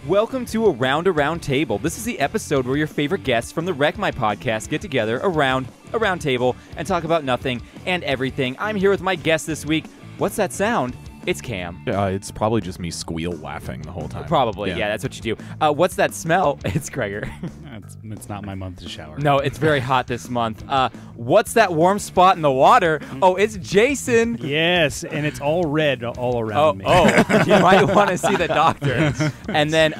Welcome to Around Table. This is the episode where your favorite guests from the Wreck My Podcast get together around a round table and talk about nothing and everything. I'm here with my guest this week. What's that sound? It's Cam. It's probably just me squeal laughing the whole time. Probably, yeah, that's what you do. What's that smell? It's Gregor. It's not my month to shower. No, it's very hot this month. What's that warm spot in the water? Oh, it's Jason. Yes, and it's all red all around me. You might want to see the doctor. And then,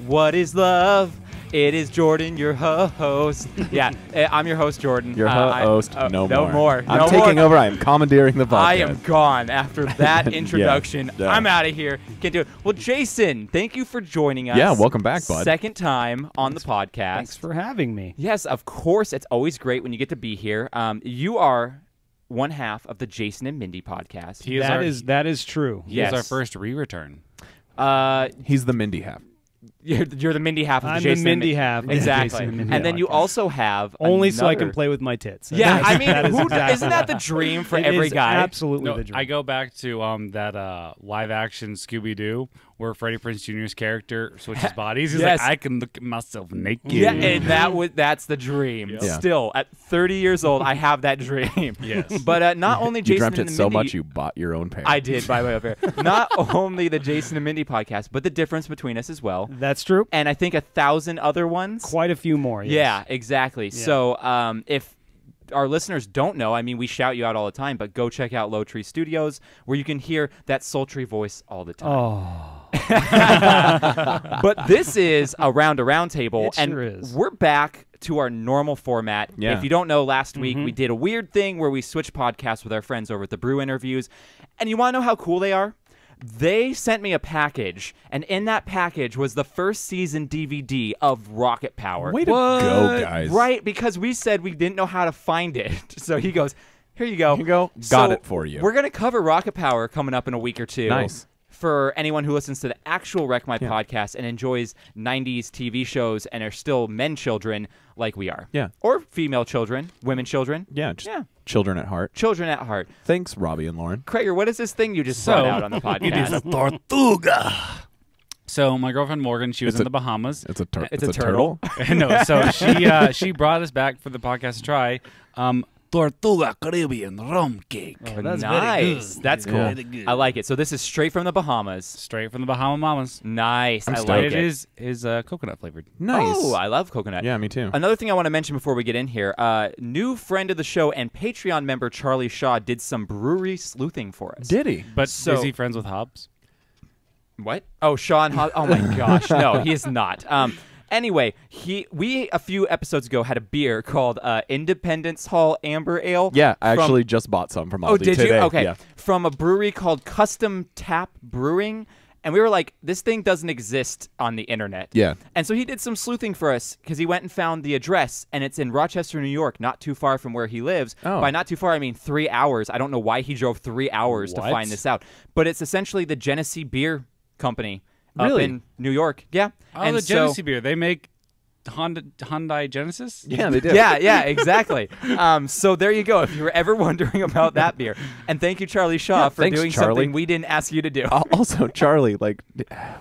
what is love? It is Jordan, your host. Yeah, I'm your host, Jordan. Your host, no more. I'm taking over. I am commandeering the podcast. I am gone after that introduction. Yeah. I'm out of here. Can't do it. Well, Jason, thank you for joining us. Yeah, welcome back, bud. Second time on the podcast. Thanks for having me. Yes, of course. It's always great when you get to be here. You are one half of the Jason and Mindy podcast. That is true. He is our first re-return. He's the Mindy half. You're the Mindy half of the I'm Jason. the Mindy half. Exactly. And then you also have only so I can play with my tits. Yeah, I mean, isn't that the dream for every guy? Absolutely the dream. I go back to that live-action Scooby-Doo where Freddie Prinze Jr.'s character switches bodies. He's like, I can look at myself naked. Yeah, and that's the dream. Yeah. Still, at 30 years old, I have that dream. Yes. But not only Jason dreamt and it the so Mindy, much you bought your own pair. I did, by the way, up here. Not only the Jason and Mindy podcast, but the difference between us as well. That's true. And I think 1,000 other ones. Quite a few more. Yes. Yeah, exactly. Yeah. So if our listeners don't know, I mean, we shout you out all the time, but go check out Low Tree Studios where you can hear that sultry voice all the time. Oh. But this is a round table, it and sure is. We're back to our normal format. Yeah. If you don't know, last week we did a weird thing where we switched podcasts with our friends over at the Brew Interviews, and you want to know how cool they are? They sent me a package, and in that package was the first season DVD of Rocket Power. Way to go, guys. Right, because we said we didn't know how to find it. So he goes, here you go. Here you go. Got it for you. We're going to cover Rocket Power coming up in a week or two. Nice. For anyone who listens to the actual Wreck My podcast and enjoys 90s TV shows and are still men children like we are. Yeah. Or female children, women children. Yeah, children at heart. Children at heart. Thanks, Robbie and Lauren. Krager, what is this thing you just brought out on the podcast? It is a tortuga. So my girlfriend Morgan, she was in the Bahamas. It's a turtle. No, so she brought us back for the podcast to try. Tortuga Caribbean rum cake. Oh, that's nice. That's cool. Yeah. I like it. So this is straight from the Bahamas. Straight from the Bahama Mamas. Nice. I like it. It is coconut flavored. Nice. Oh, I love coconut. Yeah, me too. Another thing I want to mention before we get in here, new friend of the show and Patreon member Charlie Shaw did some brewery sleuthing for us. Did he? But is he friends with Hobbs? What? Oh, Sean Hobbs. Oh, my gosh. No, he is not. Anyway, we a few episodes ago had a beer called Independence Hall Amber Ale. Yeah, I actually just bought some from Aldi today. Did you? Okay. Yeah. From a brewery called Custom Tap Brewing. And we were like, this thing doesn't exist on the internet. Yeah. And so he did some sleuthing for us because he went and found the address, and it's in Rochester, New York, not too far from where he lives. Oh. By not too far, I mean 3 hours. I don't know why he drove 3 hours to find this out. But it's essentially the Genesee Beer Company up in New York. Yeah. Oh, and the Genesee beer. They make Hyundai Genesis? Yeah, they do. Yeah, exactly. So there you go, if you were ever wondering about that beer. And thank you, Charlie Shaw, for doing something we didn't ask you to do. Also, Charlie,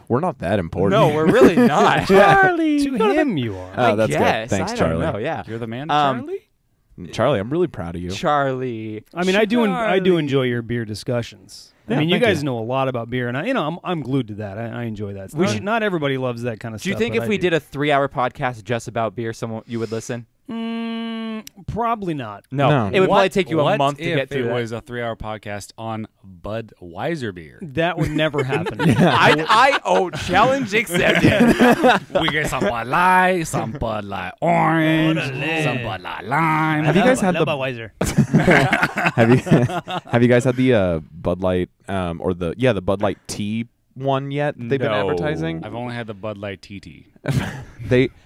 we're not that important. No, we're really not. Charlie! To him, you are. Oh, that's good. Thanks, I Charlie. don't know, yeah. You're the man, Charlie? Charlie, I'm really proud of you. Charlie. I mean, I do enjoy your beer discussions. Yeah, I mean, you guys you. know a lot about beer, and I'm glued to that. I enjoy that. Not everybody loves that kind of stuff. Do you think if we did a 3-hour podcast just about beer, you would listen? Probably not. No. It would probably take you a month to get through it that. was a 3-hour podcast on Budweiser beer. That would never happen. Challenge accepted. We get some Bud Light, some Bud Light Orange, some Bud Light Lime. Have you guys had the Budweiser? Have you guys had the Bud Light or the Bud Light tea one yet? They've been advertising. I've only had the Bud Light TT.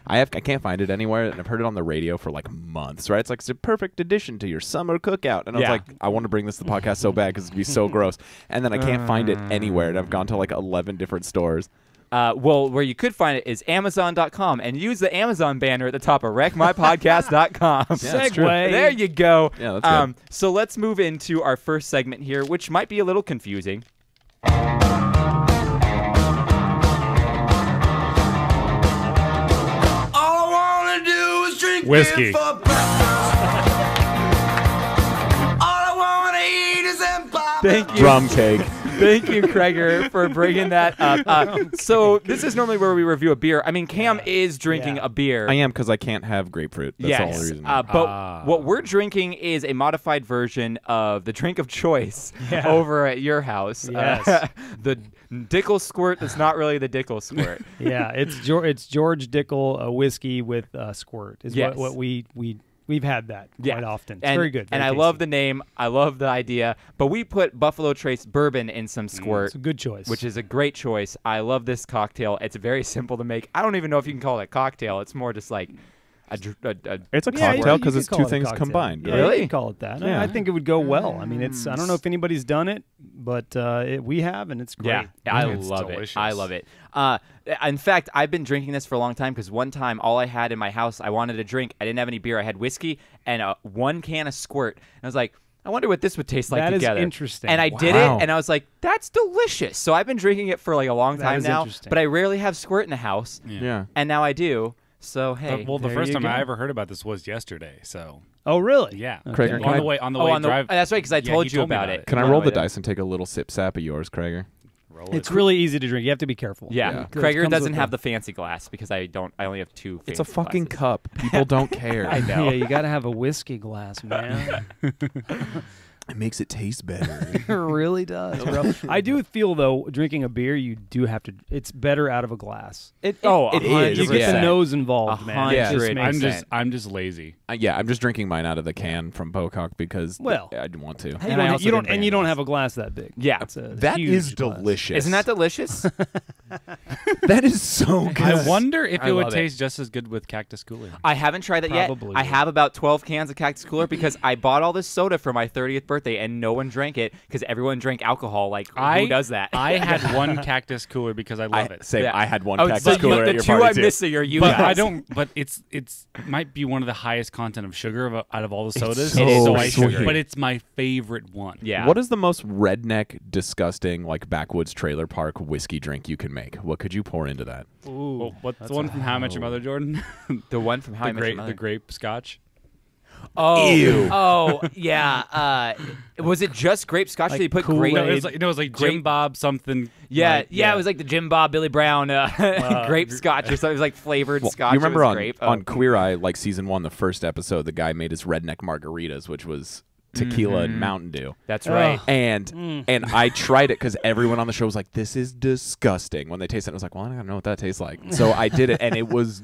I can't find it anywhere, and I've heard it on the radio for like months. Right? It's a perfect addition to your summer cookout, and I was like, I want to bring this to the podcast so bad because it'd be so gross, and then I can't find it anywhere, and I've gone to like 11 different stores. Well, where you could find it is Amazon.com, and use the Amazon banner at the top of WreckMyPodcast.com. Segue. There you go. Yeah, that's good. So let's move into our first segment here, which might be a little confusing. Whiskey. Thank you. Drum cake. Thank you, Kreger, for bringing that up. So this is normally where we review a beer. I mean, Cam is drinking a beer. I am because I can't have grapefruit. That's all the reason. But what we're drinking is a modified version of the drink of choice over at your house. Yes. The DickelSquirt that's not really the DickelSquirt. Yeah, it's George Dickel whiskey with Squirt is what we've had that quite often. It's very good. And I love the name. I love the idea. But we put Buffalo Trace bourbon in some Squirt. It's a good choice. Which is a great choice. I love this cocktail. It's very simple to make. I don't even know if you can call it a cocktail. It's more just like it's a cocktail because it's two things combined. Yeah, really? You can call it that. Yeah. I think it would go well. I mean, it's. I don't know if anybody's done it, but we have, and it's great. Yeah, I love it. I love it. In fact, I've been drinking this for a long time because one time all I had in my house, I wanted to drink. I didn't have any beer. I had whiskey and one can of Squirt. And I was like, I wonder what this would taste like together. That is interesting. And I did it, and I was like, that's delicious. So I've been drinking it for like a long time now, but I rarely have Squirt in the house. Yeah. And now I do. So hey, well, the first time I ever heard about this was yesterday. So. Oh really? Yeah. Okay. Krager, on the way drive. That's right, because I told you about it. Can I roll the dice and take a little sip-sap of yours, Krager? It's really easy to drink. You have to be careful. Yeah. Krager doesn't have the fancy glass because I only have two fancy It's a fucking glasses. cup. People don't care. I know. Yeah, you got to have a whiskey glass, man. It makes it taste better. It really does, bro. I do feel though, drinking a beer, you do have to. It's better out of a glass. It is. You get the nose involved, man. Yeah. I'm just lazy. I'm just drinking mine out of the can from Pocock because I want to. You don't have a glass that big. Yeah, that is delicious. Isn't that delicious? That is so good. I wonder if it would taste just as good with Cactus Cooler. I haven't tried that yet. I have about 12 cans of Cactus Cooler because I bought all this soda for my 30th birthday and no one drank it because everyone drank alcohol. Like, who does that? I had one Cactus Cooler because I love it. Same. I had one Cactus Cooler at your the party two I'm too. missing are you but guys. I don't. But it's might be one of the highest content of sugar out of all the sodas. It is so sweet. But it's my favorite one. Yeah. What is the most redneck, disgusting, like backwoods trailer park whiskey drink you can make? What could you pour into that? Ooh, well, what's the one from How I Met Your Mother, Jordan? The one from How I Met Your Mother. The grape scotch. Oh, ew. Oh, yeah. Was it just grape scotch? Did they put grape? No, it was like Jim Bob something. Yeah, it was like the Jim Bob, Billy Brown grape scotch or something. It was like flavored scotch. You remember grape. on Queer Eye, like season 1, the first episode, the guy made his redneck margaritas, which was tequila and Mountain Dew. That's right. And I tried it because everyone on the show was like, this is disgusting. When they tasted it, I was like, well, I don't know what that tastes like. So I did it, and it was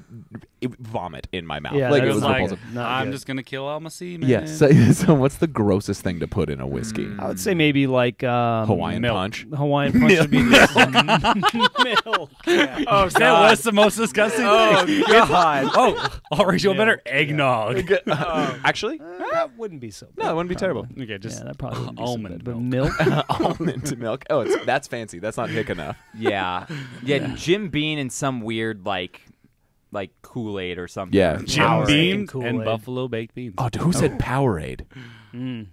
vomit in my mouth. Yeah, like, it it was like, repulsive. I'm just going to kill all my semen. Yeah. So what's the grossest thing to put in a whiskey? I would say maybe like Hawaiian punch. Hawaiian punch would be milk. Yeah. Oh, that was the most disgusting thing. God. I'll rate you a better eggnog. Actually, that wouldn't be so bad. no, it wouldn't be terrible. Okay, just that probably wouldn't be almond so bad. milk. But milk? Almond milk. Oh, that's fancy. That's not hick enough. Yeah. Jim Beam and some weird like Kool-Aid or something. Yeah. Jim Powerade Beam and Kool-Aid. and buffalo baked beans. Oh, who said Powerade?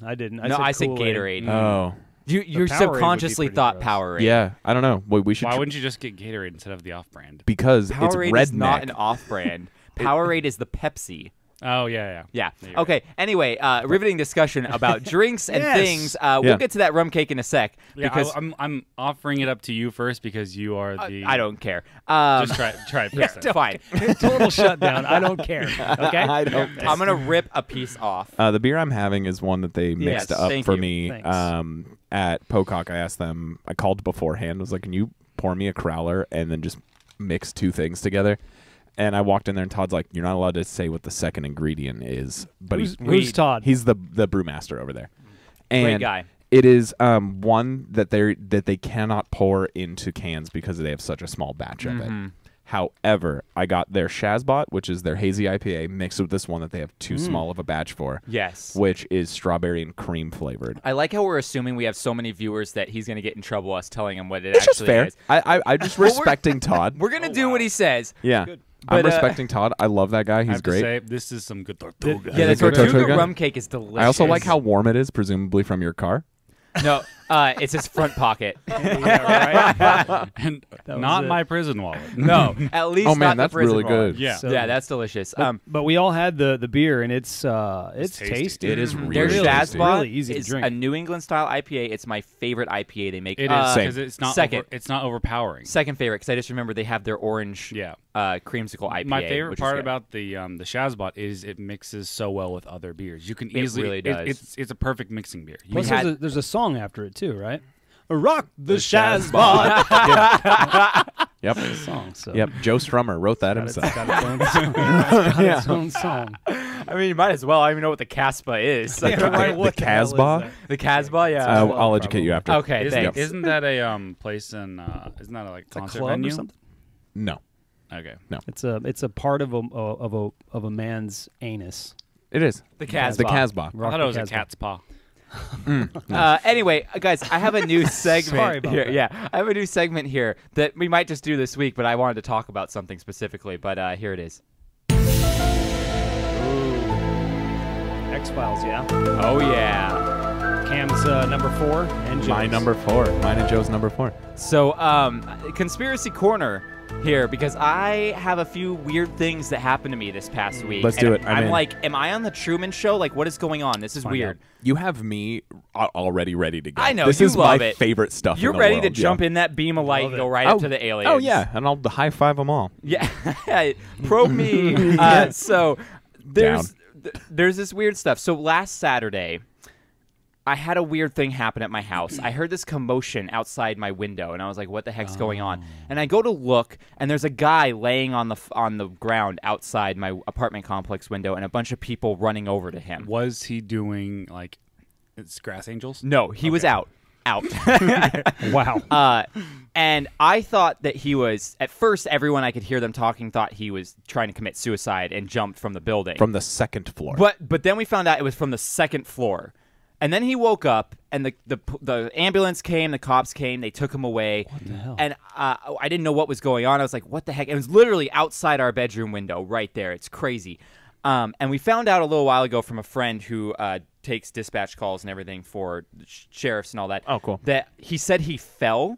I didn't. I said Kool-Aid. Gatorade. Oh. You Powerade would be subconsciously pretty thought gross. Powerade. Yeah, I don't know. Wait, we should. Why wouldn't you just get Gatorade instead of the off-brand? Because it's Powerade redneck. is not an off-brand. Powerade is the Pepsi. Oh, yeah. Yeah. You're Okay. Anyway, riveting discussion about drinks and Yes. things. We'll get to that rum cake in a sec. Yeah, Because I'm offering it up to you first because you are the. I don't care. Just try it Yeah, first. fine. Total shutdown. I don't care. Okay? I don't. I'm going to rip a piece off. The beer I'm having is one that they mixed up thank for you. me. Thanks. At Pocock, I asked them. I called beforehand. I was like, "Can you pour me a crowler and then just mix two things together?" And I walked in there, and Todd's like, "You're not allowed to say what the second ingredient is." But Who's Todd? He's the brewmaster over there. And Great guy. It is one that they cannot pour into cans because they have such a small batch of it. However, I got their Shazbot, which is their hazy IPA, mixed with this one that they have too small of a batch for. Yes. Which is strawberry and cream flavored. I like how we're assuming we have so many viewers that he's going to get in trouble us telling him what it It's actually just fair. is. I'm just respecting Todd. We're going to do what he says. Yeah. Good. I'm But, respecting Todd. I love that guy. I He's have to great. say, this is some good tortuga. Yeah, the Is it good Tortuga Tortuga? rum cake is delicious. I also like how warm it is, presumably from your car. No, it's his front pocket. And not my prison wallet. No, at least. Oh man, not that's the prison really wallet. good. Yeah. So Yeah, that's delicious. But we all had the beer, and it's tasty. tasty. It is Their really tasty. Shazbot Really easy to is drink. a New England style IPA. It's my favorite IPA they make. It is Same. because it's not Second. it's not overpowering. Second favorite because I just remember they have their orange creamsicle IPA. My favorite which is part good. about the Shazbot is it mixes so well with other beers. You can It easily really does. it's a perfect mixing beer. You Plus, can- there's a song after it too, right? Rock the Shazbot. Shazbot. Yep. Song. So Yep. Joe Strummer wrote that It's himself. got its own song. It's got its own song. I mean, you might as well. I don't even know what the Casbah is. Yeah, right, The what the hell is Casbah? that? The Casbah, yeah. I'll educate you after. Okay, thanks. Isn't that a place in isn't that a It's a concert club venue? or something. No, Okay. It's a part of a man's anus. it is The Casbah. the Casbah. I Rock thought the it was a Casbah. cat's paw. Anyway, guys, I have a new segment Sorry about here. that. Yeah, I have a new segment here that we might just do this week, but I wanted to talk about something specifically. But here it is. X-Files, yeah. Oh yeah. Cam's number 4 and Joe's. My number 4. Mine and Joe's number 4. So, conspiracy corner here because I have a few weird things that happened to me this past week. Let's and do it. I'm I'm in. like, am I on the Truman Show? Like, what is going on? This is Find weird. out. You have me already ready to go. I know, This you is love my it. favorite stuff. You're in the ready world. to jump in that beam of light and go right up to the aliens. Oh yeah, and I'll high five them all. Yeah, probe me. So there's this weird stuff. So last Saturday, I had a weird thing happen at my house. I heard this commotion outside my window, and I was like, "What the heck's going on?" And I go to look, and there's a guy laying on the ground outside my apartment complex window, and a bunch of people running over to him. Was he doing like it's Grass Angels? No, he was out. Wow. And I thought that he was, at first, everyone I could hear them talking thought he was trying to commit suicide and jumped from the building. From the second floor. But then we found out it was from the second floor. And then he woke up, and the ambulance came, the cops came, they took him away. What the hell? And I didn't know what was going on. I was like, what the heck? It was literally outside our bedroom window right there. It's crazy. And we found out a little while ago from a friend who takes dispatch calls and everything for sheriffs and all that. Oh, cool. That he said he fell.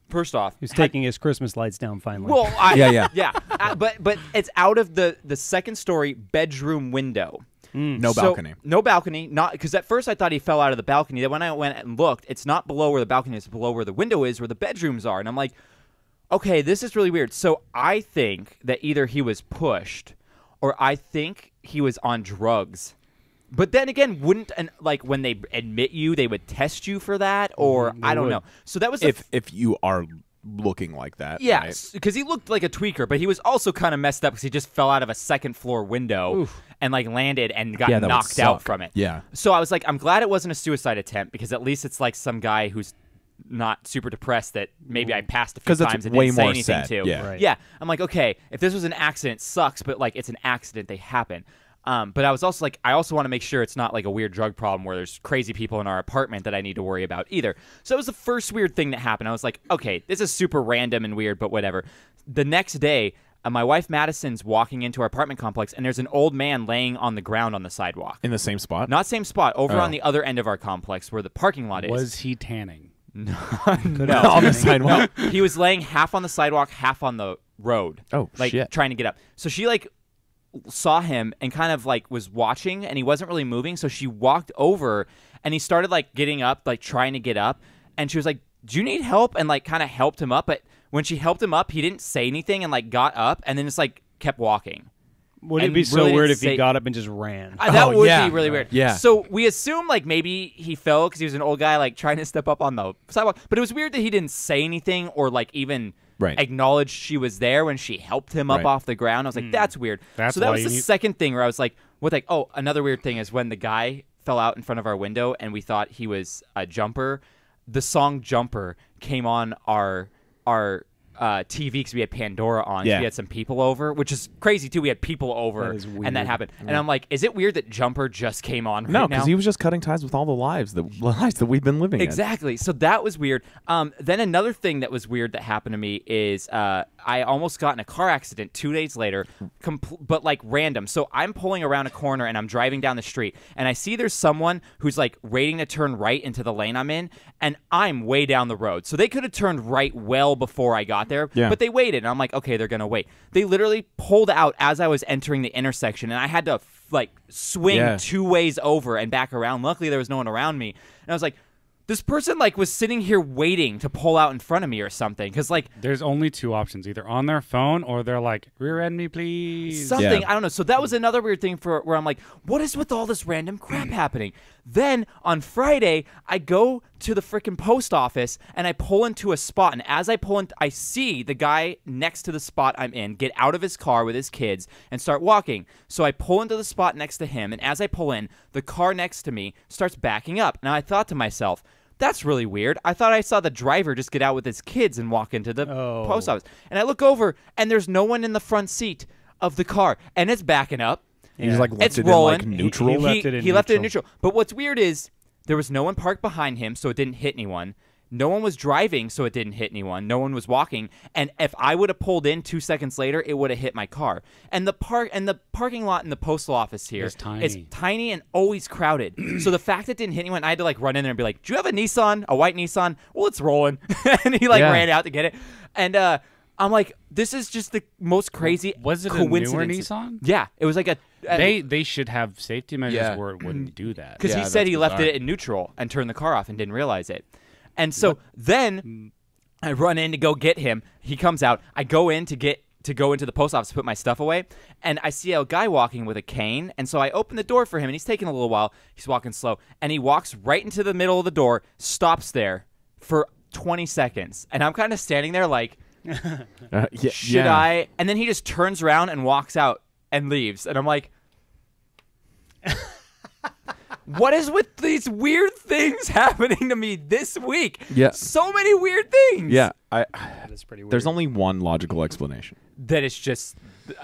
First off, He's taking his Christmas lights down finally. well, Yeah. but it's out of the second story bedroom window. No So- balcony. No balcony. Not because at first I thought he fell out of the balcony. Then when I went and looked, it's not below where the balcony is. It's below where the window is, where the bedrooms are. And I'm like, okay, this is really weird. So I think that either he was pushed, or I think he was on drugs. But then again, wouldn't when they admit you, they would test you for that, or I don't would. know. So that was If you are looking like that. yeah, right? because he looked like a tweaker, but he was also kind of messed up because he just fell out of a second floor window and landed and got Yeah, that would knocked out suck. from it. Yeah. So I was like, I'm glad it wasn't a suicide attempt because at least it's like some guy who's not super depressed that maybe I passed a few 'Cause it's times and way didn't say more anything sad, to. yeah. Right. Yeah. I'm like, okay, if this was an accident, it sucks, but it's an accident, they happen. But I was also like, I also want to make sure it's not like a weird drug problem where there's crazy people in our apartment that I need to worry about either. So it was the first weird thing that happened. I was like, okay, this is super random and weird, but whatever. The next day, my wife Madison's walking into our apartment complex, and there's an old man laying on the ground on the sidewalk. In the same spot? Not same spot, over on the other end of our complex where the parking lot is. Was he tanning? No. on the sidewalk. He was laying half on the sidewalk, half on the road. Oh, shit. Trying to get up. So she saw him and kind of was watching, and he wasn't really moving. So she walked over, and he started getting up, trying to get up. And she was like, "Do you need help?" And kind of helped him up. But when she helped him up, he didn't say anything and got up, and then just kept walking. Would it and be so really weird didn't if he say- got up and just ran? That would yeah. be really weird. Yeah. So we assume maybe he fell because he was an old guy trying to step up on the sidewalk. But it was weird that he didn't say anything or even Right. acknowledge she was there when she helped him up Right. off the ground. I was like, that's weird. That's so that why was you the need- second thing where I was like, what the oh, another weird thing is when the guy fell out in front of our window and we thought he was a jumper. The song Jumper came on our TV because we had Pandora on. Yeah. So we had some people over, which is crazy too. We had people over, and that happened. And I'm like, is it weird that Jumper just came on right now? No, because he was just cutting ties with all the lives that we've been living Exactly. So that was weird. Then another thing that was weird that happened to me is I almost got in a car accident 2 days later, but like random. So I'm pulling around a corner and I'm driving down the street, and I see there's someone who's like waiting to turn right into the lane I'm in, and I'm way down the road. So they could have turned right well before I got there, but they waited, and I'm like, okay, they're going to wait. They literally pulled out as I was entering the intersection, and I had to like swing 2 ways over and back around. Luckily, there was no one around me, and I was like, this person like was sitting here waiting to pull out in front of me or something, because like there's only 2 options: either on their phone or they're like, rear end me, please. Something I don't know. So that was another weird thing where I'm like, what is with all this random crap happening? Then on Friday, I go to the freaking post office and I pull into a spot, and as I pull in, I see the guy next to the spot I'm in get out of his car with his kids and start walking. So I pull into the spot next to him, and as I pull in, the car next to me starts backing up. Now I thought to myself, that's really weird. I thought I saw the driver just get out with his kids and walk into the post office. And I look over, and there's no one in the front seat of the car, and it's backing up. He's like left it's it rolling. in like neutral. He left it in neutral. But what's weird is there was no one parked behind him, so it didn't hit anyone. No one was driving, so it didn't hit anyone. No one was walking. And if I would have pulled in 2 seconds later, it would have hit my car. And the parking lot in the postal office here is tiny and always crowded. So the fact that it didn't hit anyone, I had to like run in there and be like, "Do you have a Nissan? A white Nissan?" "Well, it's rolling." And he like ran out to get it. And I'm like, this is just the most crazy Was it coincidence. a newer Nissan? Yeah, it was like a they should have safety measures where it wouldn't do that. Because he said he left it in neutral and turned the car off and didn't realize it. And so then I run in to go get him. He comes out. I go in to go into the post office to put my stuff away, and I see a guy walking with a cane. And so I open the door for him, and he's taking a little while. He's walking slow, and he walks right into the middle of the door, stops there for 20 seconds, and I'm kind of standing there like, should I? And then he just turns around and walks out and leaves, and I'm like, what is with these weird things happening to me this week? Yeah. So many weird things. Yeah. That's pretty weird. There's only one logical explanation. That it's just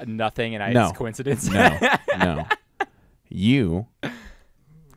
nothing and it's coincidence. No. You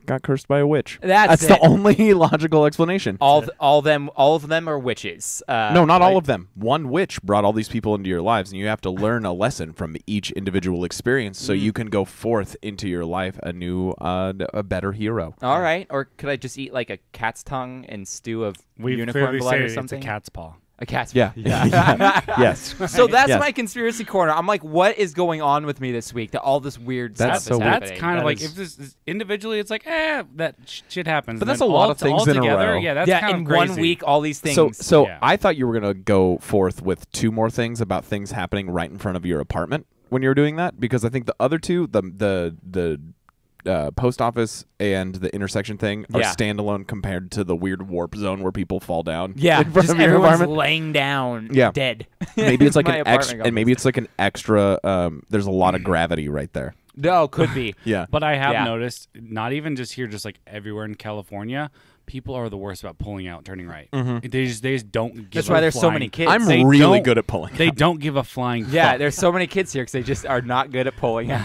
got cursed by a witch. That's the only logical explanation. All of them are witches. No, not all of them. One witch brought all these people into your lives, and you have to learn a lesson from each individual experience so you can go forth into your life a new, a better hero. All right. Or could I just eat like a cat's tongue and stew of unicorn blood or something? It's a cat's paw. A cat's paw. Yes. So that's my conspiracy corner. I'm like, what is going on with me this week that all this weird stuff is happening? That's kind of like, if this is individually, it's like, that shit happens. But that's a lot of things in a row. Yeah, that's kind of in crazy. 1 week, all these things. So I thought you were going to go forth with 2 more things about things happening right in front of your apartment when you were doing that, because I think the other 2, the post office and the intersection thing are standalone compared to the weird warp zone where people fall down. Yeah, in front just of your everyone's apartment. laying down dead. Maybe it's like an extra, and maybe it's like an extra. There's a lot of gravity right there. No, could be. Yeah, but I have noticed, not even just here, just like everywhere in California, people are the worst about pulling out, turning right. They just don't give That's why there's so many kids. I'm really good at pulling out. They don't give a flying Yeah, fuck. There's so many kids here because they just are not good at pulling out.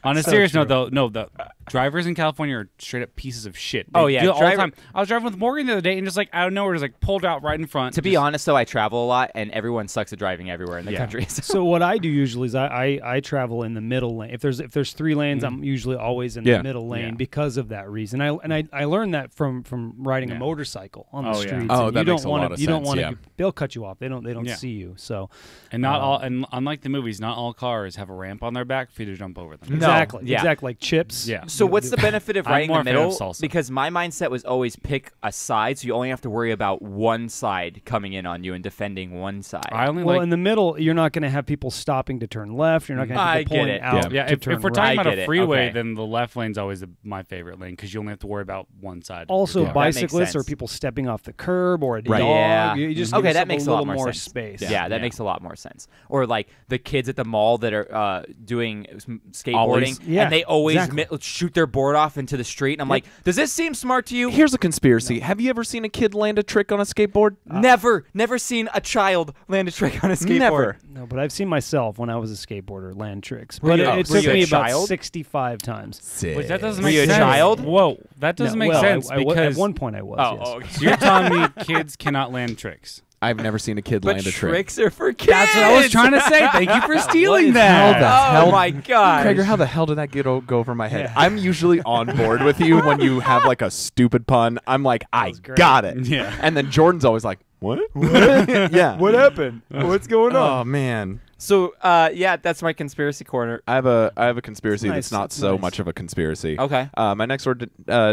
On a serious note, though, no, the drivers in California are straight up pieces of shit. They do it all the time. I was driving with Morgan the other day, and just like out of nowhere, just like pulled out right in front. To be honest, though, I travel a lot, and everyone sucks at driving everywhere in the country. So what I do usually is I travel in the middle lane. If there's 3 lanes, I'm usually always in the middle lane because of that reason. I learned that from riding a motorcycle on the streets. Oh, and that makes a lot of sense. You don't want to. They'll cut you off. They don't see you. So, and not all. And unlike the movies, not all cars have a ramp on their back for you to jump over them. Exactly. Exactly. Like chips. Yeah. So what's the benefit of riding the middle? Salsa. Because my mindset was always pick a side, so you only have to worry about one side coming in on you and defending one side. In the middle, you're not going to have people stopping to turn left. You're not going to have people pulling out. Yeah. If we're talking about a freeway, then the left lane's always my favorite lane because you only have to worry about one side. Also, bicyclists or people stepping off the curb or a dog. Yeah. You just that makes a little more sense. Space. Yeah, that makes a lot more sense. Or like the kids at the mall that are doing skateboarding, and they always shoot shoot their board off into the street. And I'm like, does this seem smart to you? Here's a conspiracy. Have you ever seen a kid land a trick on a skateboard? Never seen a child land a trick on a skateboard. Never. No, but I've seen myself when I was a skateboarder land tricks. Were But you- it were took you a me about child? 65 times. Sick. Wait, that doesn't Were make you a sense. child? Whoa, that doesn't make sense because at one point I was. Yes. Okay. so you're telling me kids cannot land tricks. I've never seen a kid But land a trick. tricks are for kids. That's what I was trying to say. Thank you for stealing How that. the Oh hell? my god. Krager, how the hell did that go over my head? I'm usually on board with you when you have like a stupid pun. I'm like, I got it. Yeah. And then Jordan's always like, what? Yeah. What happened? What's going on? Oh man. So, yeah, that's my conspiracy corner. I have a conspiracy Nice. that's not It's so nice. much of a conspiracy. Okay. My next door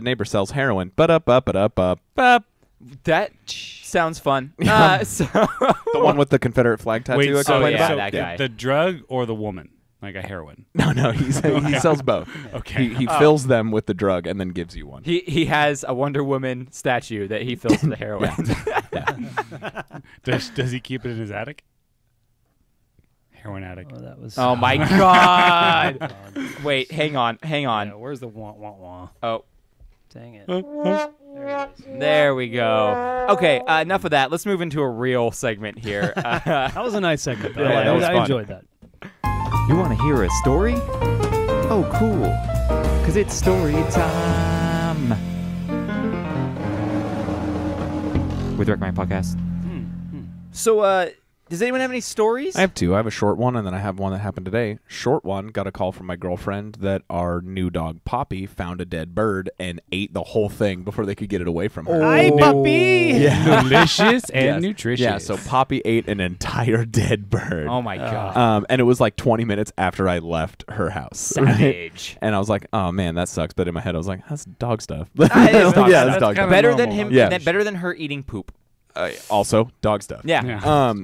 neighbor sells heroin. But That sounds fun. So the one with the Confederate flag tattoo. Wait, I so, complained yeah, about? that guy. the drug or the woman, like a heroin? No, he sells both. Okay. He fills them with the drug and then gives you one. he has a Wonder Woman statue that he fills with the heroin. Does he keep it in his attic? Heroin addict. Oh, that was. Oh my god. Wait, hang on. Yeah, where's the wah wah wah? Oh, Dang it. There it is. there we go. Okay, enough of that. Let's move into a real segment here. That was a nice segment. Though. Yeah, that was I fun. enjoyed that. You want to hear a story? Oh, cool. Because it's story time. With the Recommend Podcast. So, does anyone have any stories? I have two. I have a short one, and then I have one that happened today. Short one, got a call from my girlfriend that our new dog, Poppy, found a dead bird and ate the whole thing before they could get it away from her. Hi, puppy. Delicious and Yes. nutritious. Yeah, so Poppy ate an entire dead bird. Oh my god. And it was like 20 minutes after I left her house. Savage. And I was like, oh man, that sucks. But in my head, I was like, that's dog stuff. That is dog yeah, stuff. that's dog That's stuff. Better than normal. him. Yeah. Better than her eating poop. Also, dog stuff. Yeah.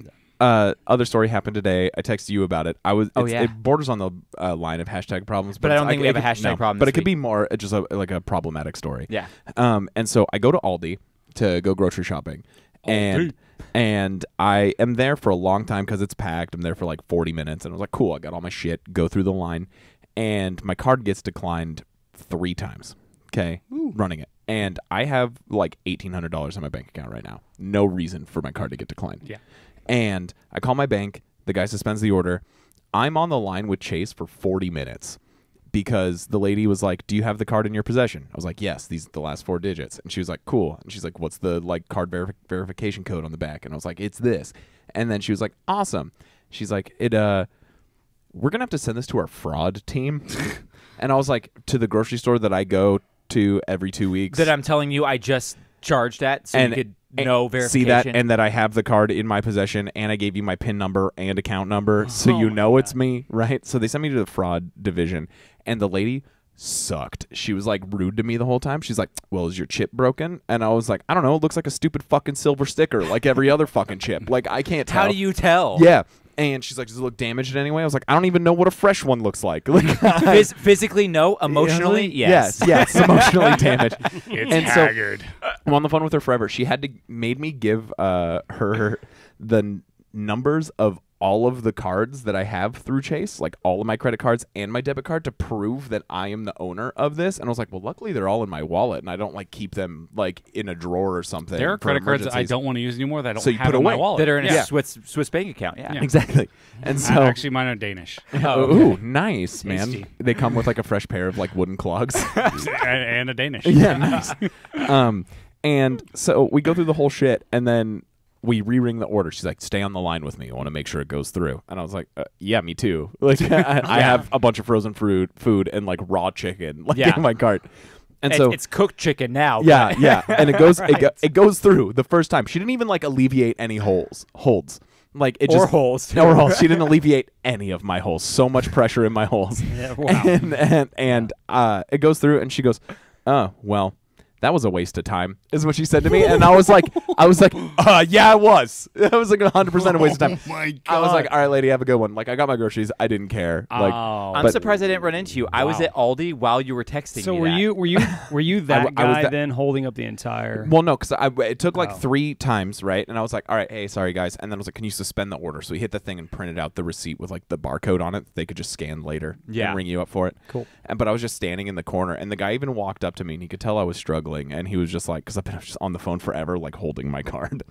Other story happened today. I texted you about it. yeah. It borders on the line of hashtag problems, But I don't think we have a it could- hashtag no, problem But this it could week. be more just like a problematic story. Yeah. And so I go to Aldi to go grocery shopping, and I am there for a long time because it's packed. I'm there for like 40 minutes, and I was like, cool. I got all my shit. Go through the line, and my card gets declined 3 times. Okay, running it. And I have like $1,800 in my bank account right now. No reason for my card to get declined. Yeah. And I call my bank. The guy suspends the order. I'm on the line with Chase for 40 minutes because the lady was like, do you have the card in your possession? I was like, yes, these are the last 4 digits. And she was like, cool. And she's like, what's the like card verification code on the back? And I was like, it's this. And then she was like, awesome. She's like, we're going to have to send this to our fraud team. And I was like, to the grocery store that I go to every 2 weeks. That I'm telling you, I just charged at, so you could know verification. See that, and that I have the card in my possession, and I gave you my PIN number and account number, so you know it's me, right? So they sent me to the fraud division, and the lady sucked. She was like rude to me the whole time. She's like, well, is your chip broken? And I was like, I don't know. It looks like a stupid fucking silver sticker, like every other fucking chip. Like, I can't tell. How do you tell? Yeah. And she's like, does it look damaged in any way? I was like, I don't even know what a fresh one looks like. Physically, no. Emotionally, yes. Yes, emotionally damaged. It's And so- haggard. I'm on the phone with her forever. She made me give her the numbers of all of the cards that I have through Chase, like all of my credit cards and my debit card, to prove that I am the owner of this. And I was like, well, luckily they're all in my wallet, and I don't like keep them like in a drawer or something. There are for credit cards that I emergencies. don't want to use anymore that I don't So you have put in my away. wallet. That are in Yeah. a Swiss bank account. Yeah. Yeah. Exactly. And so, Actually, mine are Danish. ooh, nice, man. Tasty. They come with like a fresh pair of like wooden clogs. and a Danish. Yeah, nice. And so we go through the whole shit, and then we re-ring the order. She's like, stay on the line with me. I want to make sure it goes through. And I was like, yeah, me too. Like, I have a bunch of frozen food and like raw chicken like in my cart. And so it's cooked chicken now. yeah, but- yeah. And it goes Right. it goes through the first time. She didn't even like alleviate any holds. Like it Or just holes, too. Or holes. She didn't alleviate any of my holes. So much pressure in my holes. Yeah, wow. And it goes through, and she goes, oh, well, that was a waste of time, is what she said to me. And I was like, yeah, it was. It was like 100% a waste of time. Oh my God. I was like, all right, lady, have a good one. Like, I got my groceries. I didn't care. Like, I'm surprised I didn't run into you. I was at Aldi while you were texting so me. were you that guy then holding up the entire? Well, no, because it took like 3 times, right? And I was like, all right, hey, sorry guys. And then I was like, can you suspend the order? So he hit the thing and printed out the receipt with like the barcode on it. They could just scan later and ring you up for it. Cool. But I was just standing in the corner, and the guy even walked up to me, and he could tell I was struggling, and he was just like, because I've been just on the phone forever, like holding my card,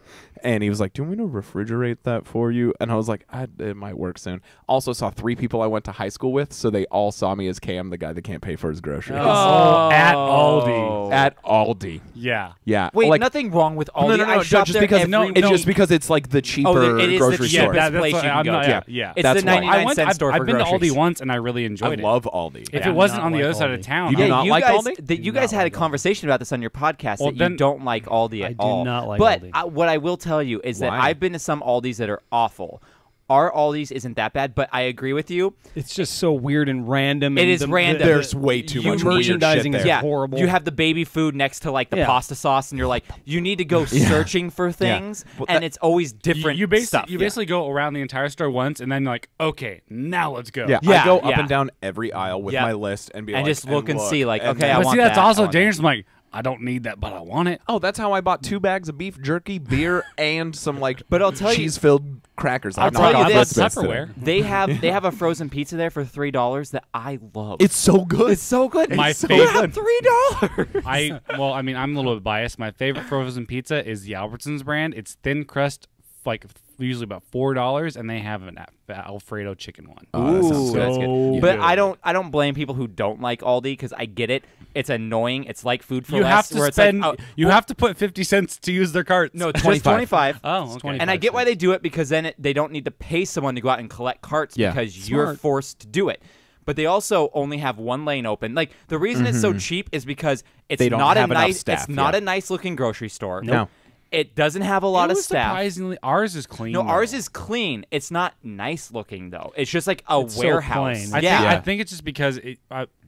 and he was like, do you want me to refrigerate that for you? And I was like, it might work soon. Also saw 3 people I went to high school with, so they all saw me as Cam, the guy that can't pay for his groceries. Oh, at Aldi. At Aldi. Yeah. Yeah. Wait, like, nothing wrong with Aldi. No, I shop there every it's just because it's like the cheaper it is grocery the store. cheapest place you can go to. Yeah. It's That's the why. 99-cent store for I've been to groceries. Aldi once, and I really enjoyed it. I love Aldi. If it wasn't on the other side of town, You do not like Aldi? You guys had a conversation about this on your podcast that you don't like Aldi at all. I do not like Aldi. Aldi. But what I will tell you is that I've been to some Aldis that are awful. Our Aldi's isn't that bad, but I agree with you. It's just so weird and random. It is random. There's way too much merchandising weird shit is there. horrible. You have the baby food next to like the pasta sauce, and you're like, you need to go searching for things, and it's always different stuff. You basically go around the entire store once, and then you're like, okay, now let's go. Yeah, I go up and down every aisle with my list and be like, just look and see, like, okay, But I want see, that's that. also dangerous. I'm like, I don't need that, but I want it. Oh, that's how I bought 2 bags of beef jerky, beer, and some like But I'll tell you- cheese-filled crackers. I'll tell you this, Tupperware. They have a frozen pizza there for $3 that I love. It's so good. It's so good. My It's so favorite- good. $3. I mean, I'm a little bit biased. My favorite frozen pizza is the Albertsons brand. It's thin crust, like usually about $4, and they have an Alfredo chicken one. Ooh, that's good. so But good. I don't blame people who don't like Aldi because I get it. It's annoying. It's like food for You less. have to where it's spend. like, You have to put 50 cents to use their carts. no, just 25. Oh, okay. And I get why they do it because then they don't need to pay someone to go out and collect carts because you're forced to do it. But they also only have 1 lane open. Like the reason it's so cheap is because it's They don't not a have enough nice. staff, It's not a nice looking grocery store. No. It doesn't have a lot of staff. Surprisingly, ours is clean. No, though. ours is clean. It's not nice looking though. It's just like a so warehouse. plain. I think it's just because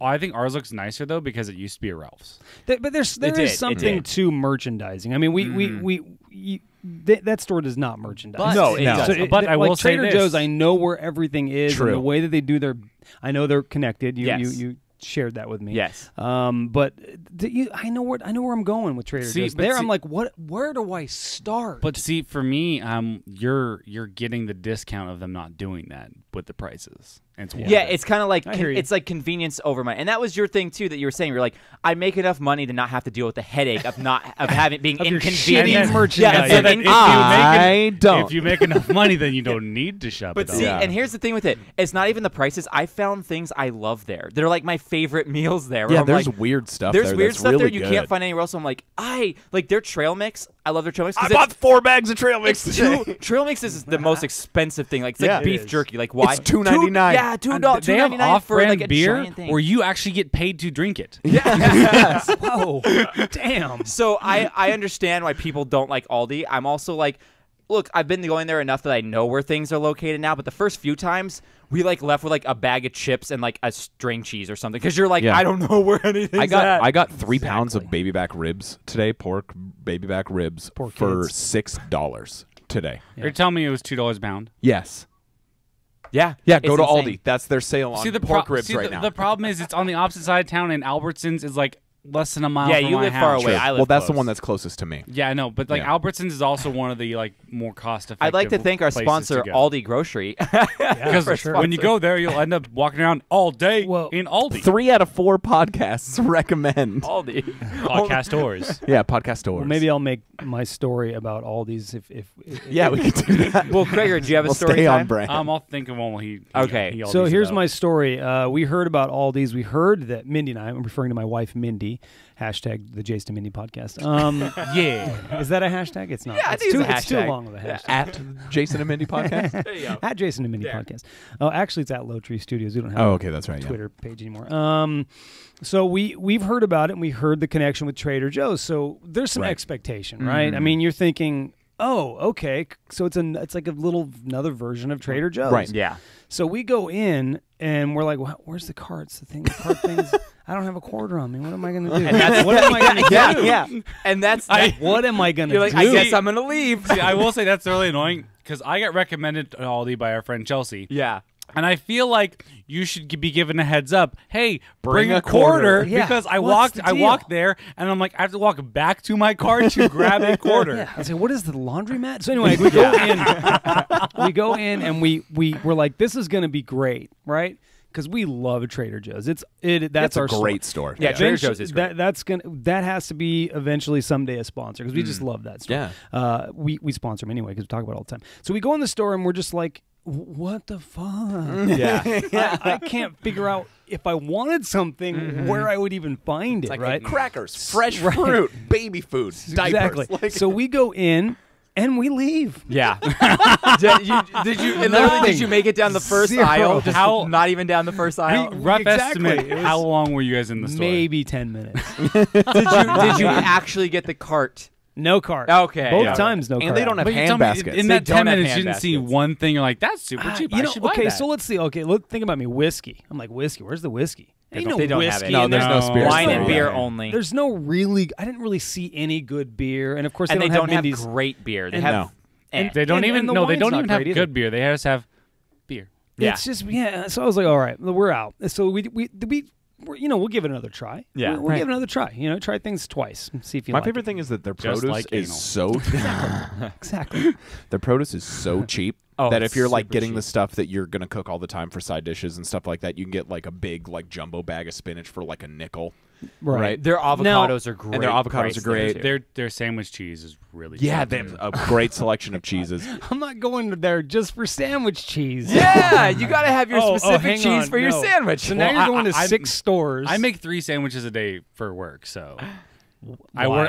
I think ours looks nicer though because it used to be a Ralph's. But there is something to merchandising. I mean, that store does not merchandise. No, it doesn't. But I will say Trader this. Joe's, I know where everything is. True. And the way that they do I know they're connected. Yes. You shared that with me. Yes. But I know where I'm going with Trader Joe's. but There, I'm like, where do I start? But see, for me, you're getting the discount of them not doing that with the prices. And it's Yeah, it's kind of like I hear you. it's like convenience over money, and that was your thing too that you were saying. You're like, I make enough money to not have to deal with the headache of being Of your inconvenienced. shitty merchandise. Yeah, then I don't. If you make enough money, then you don't need to shop But it see, all. and here's the thing with it: it's not even the prices. I found things I love there. They're like my favorite meals there. Yeah, I'm there's like, weird stuff There's there weird that's stuff really there you good. can't find anywhere else. I'm like, their trail mix. I love their trail mix. I bought 4 bags of trail mix today. Trail mix is the most expensive thing. Like it's like Yeah. beef jerky. Like why? It's $2.99. Yeah, $2. They have $2.99 for off-brand like a beer giant thing. where you actually get paid to drink it. Whoa, damn. So I understand why people don't like Aldi. I'm also like, look, I've been going there enough that I know where things are located now. But the first few times, we like left with like a bag of chips and like a string cheese or something because you're like, I don't know where anything's at. I got 3 pounds of baby back ribs today, pork baby back ribs for $6 today. You're telling me it was $2 a pound? Yes. Yeah, Yeah, go it's to insane. Aldi. That's their sale on pork ribs right now. The problem is it's on the opposite side of town, and Albertsons is like less than a mile Yeah, from you my live far house. away. I live Well, that's the close. one that's closest to me. Yeah, I know, but like Yeah. Albertsons is also one of the like more cost-effective. I'd like to thank our places sponsor, to go. Aldi Grocery. Because when you go there, you'll end up walking around all day in Aldi. 3 out of 4 podcasts recommend. Aldi. Podcastors. Yeah, podcast stores. Well, maybe I'll make my story about all these if Yeah, we can do that. Well, Krager, do you have a We'll story stay time? on brand. I'll think of one while he. Okay. he So Aldi's here's it my out. story. We heard about Aldi's. We heard that Mindy and I'm referring to my wife Mindy. Hashtag the Jason and Mindy podcast. Yeah. Is that a hashtag? It's not. Yeah, I it's think too, it's a it's too hashtag. long of a hashtag. At Jason and Mindy podcast. There you go. At Jason and Mindy podcast. Oh, actually, it's at Low Tree Studios. We don't have Oh, a okay, that's right. Yeah. Twitter page anymore. So we've heard about it, and we heard the connection with Trader Joe's. So there's some Right. expectation, right? I mean, you're thinking, oh, okay, so it's like another version of Trader Joe's, Right. Yeah. So we go in and we're like, well, where's the carts? The cart things. I don't have a quarter on me. What am I gonna do? And that's what am I gonna do? Yeah. And that's what am I gonna do? I guess I'm gonna leave. See, I will say that's really annoying because I got recommended to Aldi by our friend Chelsea. Yeah. And I feel like you should be given a heads up. Hey, bring a quarter because I walked there and I'm like, I have to walk back to my car to grab a quarter. Yeah. I say, what is the laundromat? So anyway, we go in and we're like, this is gonna be great, right? Because we love Trader Joe's. That's our great store. Yeah, Trader Joe's is great. That has to be eventually someday a sponsor because we just love that store. Yeah. We sponsor them anyway because we talk about it all the time. So we go in the store and we're just like, what the fuck? Yeah. I can't figure out if I wanted something where I would even find it. Like right? Crackers, fresh fruit, baby food, diapers. Exactly. So we go in. And we leave. Yeah. Did you make it down the first aisle? Just not even down the first aisle? Rough estimate, how long were you guys in the store? Maybe 10 minutes. Did you actually get the cart? No cart. Okay. Both times, no cart. And they don't have But you hand tell me, baskets. in They that don't 10 have minutes, hand you didn't see baskets. one thing. You're like, that's super cheap. I should buy that. So let's see. Okay, look, think about me. Whiskey. I'm like, whiskey. Where's the whiskey? They don't have whiskey it. No, in there's there. no spirits. Wine and Yeah. beer only. There's no really. I didn't really see any good beer, and of course, And they don't have Mindy's. great beer. They And- have. No. They don't even. the No, they wine's don't not even have great either. good beer. They just have beer. Yeah. It's just So I was like, all right, we're out. So we'll give it another try. Yeah. we'll give it another try. Try things twice and see if you My like favorite it. thing is that their Just produce like is anal. so Exactly. their produce is so cheap Oh, that it's if you're like super getting cheap. the stuff that you're gonna cook all the time for side dishes and stuff like that, you can get like a big like jumbo bag of spinach for like a nickel. Right. Their avocados are great. And their avocados price are great. there, too. Their sandwich cheese is really Yeah, good, they too. have a great selection of cheeses. I'm not going there just for sandwich cheese. Yeah, you got to have your Oh, specific hang cheese on, for your no. sandwich. So now Well, you're going to I- 6 stores. I make 3 sandwiches a day for work, so Why?